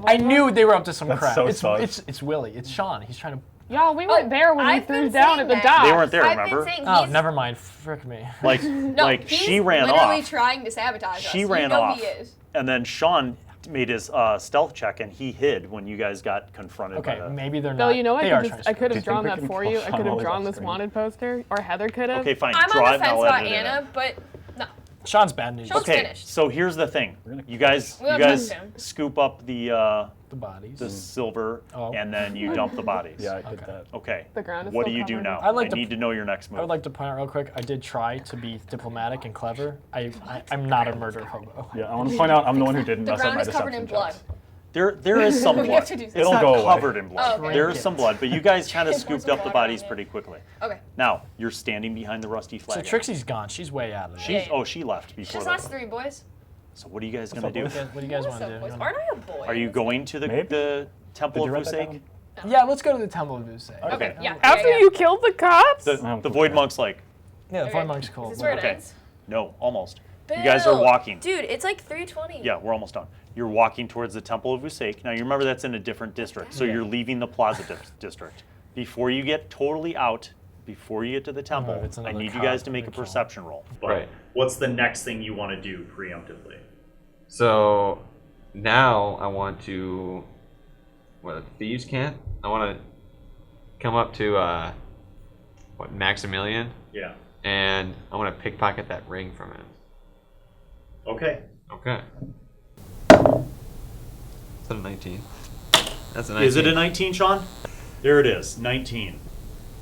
I knew they were up to some That's crap. so it's, sus. it's Willie. It's Sean. He's trying to. Y'all, we weren't there when we I've threw been down saying at the that. dock. They weren't there, I've remember? been saying Oh, he's, never mind. Frick me. Like, no, like he's she ran literally off, trying to sabotage us. She You ran know off, he is. and then Sean made his stealth check, and he hid when you guys got confronted by Okay, the. maybe they're not. Bill, you know, they are I trying to could Do you have drawn think we that can for call you. I Sean could while have he's drawn off this screen? wanted poster, or Heather could have. Okay, fine. I'm Draw on it the and fence I'll about edit it in. Anna, but no. Sean's bad news. Sean's Okay, finished. so here's the thing. gonna You guys, We'll you guys trust him. scoop up the The bodies. silver, Oh. and then you dump the bodies. Yeah, I did Okay. that. Okay. The ground is What do still you do covered. now? I'd like I to- need to know your next move. I would like to point out real quick. I did try to be diplomatic and clever. I'm not a murder hobo. Yeah, I want to point out I'm the one who didn't The mess up ground my is covered in deception blood. checks. There is some We blood. have to do It's something. not It'll go away. covered in blood. Oh, okay. There is some blood, but you guys kind of Just pour scooped some up the water bodies on it. pretty quickly. Okay. Now you're standing behind the Rusty So Flagon. Trixie's gone. She's way out of it. She left before Just that. us three, boys. So what are you guys gonna up, do? boys? What do you guys What's want up, to do? boys? You Aren't wanna- I a boy? Are you going to Maybe. the Temple Did you of write that Vusake? down? Yeah, let's go to the Temple of Vuse. Okay. Yeah. After you killed the cops? The Void Monk's like, Yeah, the Okay. Void Monk's cool. Is this where it Okay. ends? no, almost. You guys are Bill, walking. Dude, it's like 3:20. Yeah, we're almost done. You're walking towards the Temple of Vusake. Now you remember that's in a different district, so you're leaving the Plaza district. Before you get totally out, before you get to the temple, if it's I another need you cop, guys to I'm make a gonna kill him. perception roll. Right. What's the next thing you want to do preemptively? So now I want to. What, thieves can't? I want to come up to Maximillian, Yeah. and I want to pickpocket that ring from him. Okay. Okay. Is that a 19? That's a 19. Is it a 19, Sean? There it is, 19.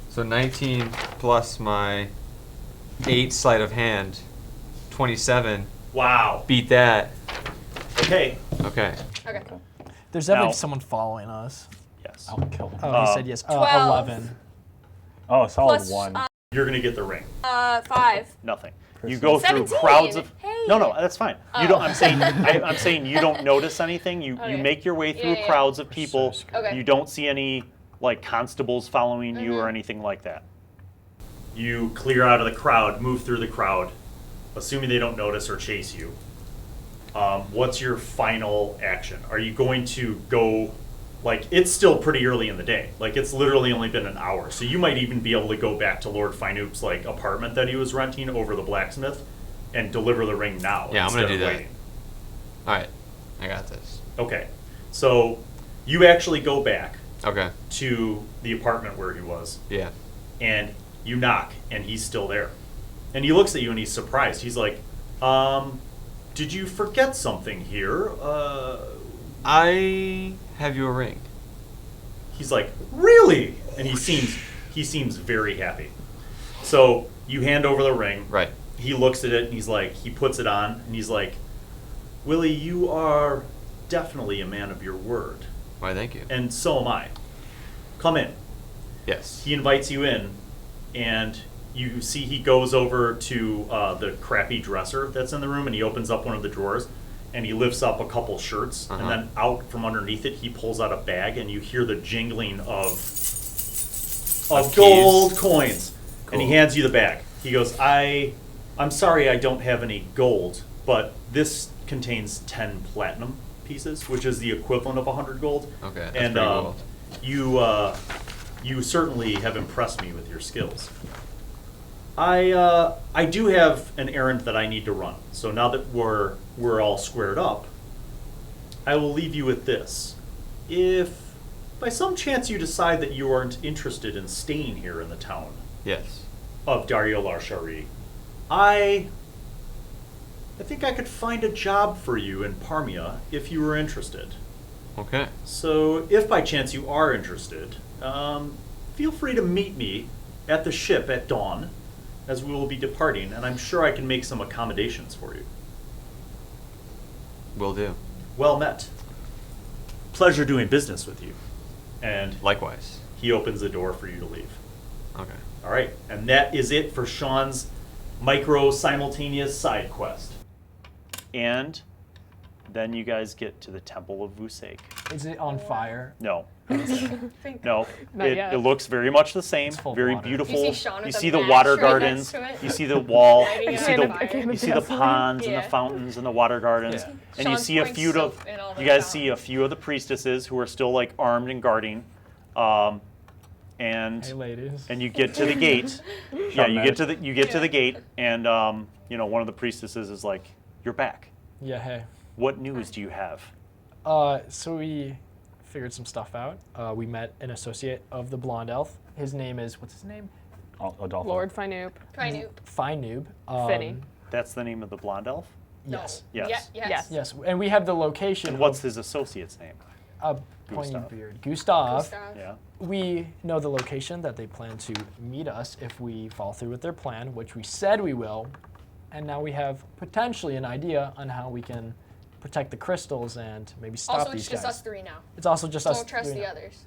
So 19 plus my 8 sleight of hand, 27. Wow. Beat that. Okay. Okay. Okay. There's definitely Now- someone following us. Yes. I'll kill him. Oh, he said yes. 12. 11. Oh, solid Plus, 1. You're gonna get the ring. 5. Nothing. You go through 17. crowds of. Hey. No, that's fine. You don't. I'm saying. I'm saying you don't notice anything. You Okay. make your way through Yeah. crowds of people. Okay. You don't see any like constables following you or anything like that. You clear out of the crowd, move through the crowd, assuming they don't notice or chase you. What's your final action? Are you going to go? Like, it's still pretty early in the day. Like, it's literally only been an hour. So you might even be able to go back to Lord Finup's, like, apartment that he was renting over the blacksmith and deliver the ring now. Yeah, I'm gonna instead do of that. waiting. Alright. I got this. Okay. So you actually go back Okay. to the apartment where he was, Yeah. and you knock, and he's still there. And he looks at you, and he's surprised. He's like, did you forget something here? I have your ring. He's like, really? And he seems very happy. So you hand over the ring. Right. He looks at it and he's like, he puts it on and he's like, Willie, you are definitely a man of your word. Why, thank you. And so am I. Come in. Yes. He invites you in and you see he goes over to the crappy dresser that's in the room and he opens up one of the drawers and he lifts up a couple shirts and then out from underneath it he pulls out a bag and you hear the jingling of gold keys. coins. And he Cool. hands you the bag. He goes, I'm sorry I don't have any gold, but this contains 10 platinum pieces, which is the equivalent of 100 gold. Okay, that's and pretty cool. you certainly have impressed me with your skills. I do have an errand that I need to run. So now that we're all squared up, I will leave you with this. If by some chance you decide that you aren't interested in staying here in the town Yes. of Dario Larshari, I think I could find a job for you in Parmia if you were interested. Okay. So if by chance you are interested, feel free to meet me at the ship at dawn, as we will be departing, and I'm sure I can make some accommodations for you. Will do. Well met. Pleasure doing business with you. And Likewise. he opens the door for you to leave. Okay. All right, and that is it for Sean's micro simultaneous side quest. And then you guys get to the Temple of Vusek. Is it on fire? No. Think- No, Not it, yet. it looks very much the same. It's full of Very water. beautiful. You see Sean with You a see the match water right gardens. next to it? You see the wall. Lighting You it see on the fire. you see the ponds and Yeah. the fountains and the water gardens. Yeah. And you Sean's see a pouring few of soap in all you the guys see a fountains. few of the priestesses who are still like armed and guarding. And Hey, ladies. and you get to the gate. Yeah, you get to the gate, and one of the priestesses is like, "You're back. Yeah, hey. What news do you have?" So we figured some stuff out. We met an associate of the blonde elf. His name is, what's his name? Adolfo. Lord Finup. Finup. Fine Noob. Finny. That's the name of the blonde elf. Yes. Yes. Yeah, Yes. Yes, and we have the location. And what's his associate's name? pointy Gustav. beard? Gustav. Gustav. Yeah. We know the location that they plan to meet us if we follow through with their plan, which we said we will. And now we have potentially an idea on how we can protect the crystals and maybe stop Also, these it's just guys. us three now. It's also just us. Don't trust three the now. others.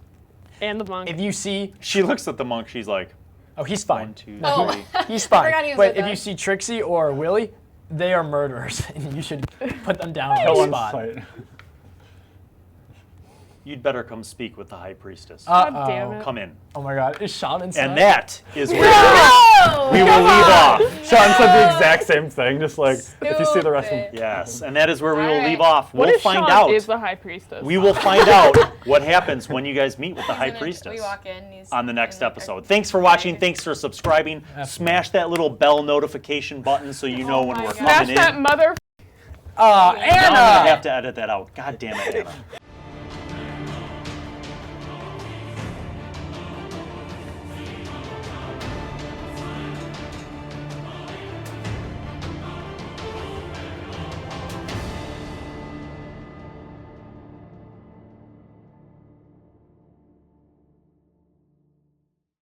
And the monk. If you see, She looks at the monk. She's like, oh, he's fine. 1, 2, Oh. 3. He's fine. forgot he was But with if you us. see Trixie or Willie, they are murderers, and you should put them down on Kill the on spot. sight. You'd better come speak with the high priestess. God damn it. Come in. Oh my God, is Sean inside? And that is where Oh! we will leave off. Sean said the exact same thing, just like, if you see the rest of Stupid. Yes, and that is where we will Alright. leave off. What We'll if find Sean out. is the high priestess? We will find out what happens when you guys meet with the high Isn't it- priestess We walk in. He's on the next in episode. Thanks for watching. Thanks for subscribing. Absolutely. Smash that little bell notification button so you know when my we're God. Smash coming that in. mother. Now I'm gonna Anna! have to edit that out. God damn it, Anna.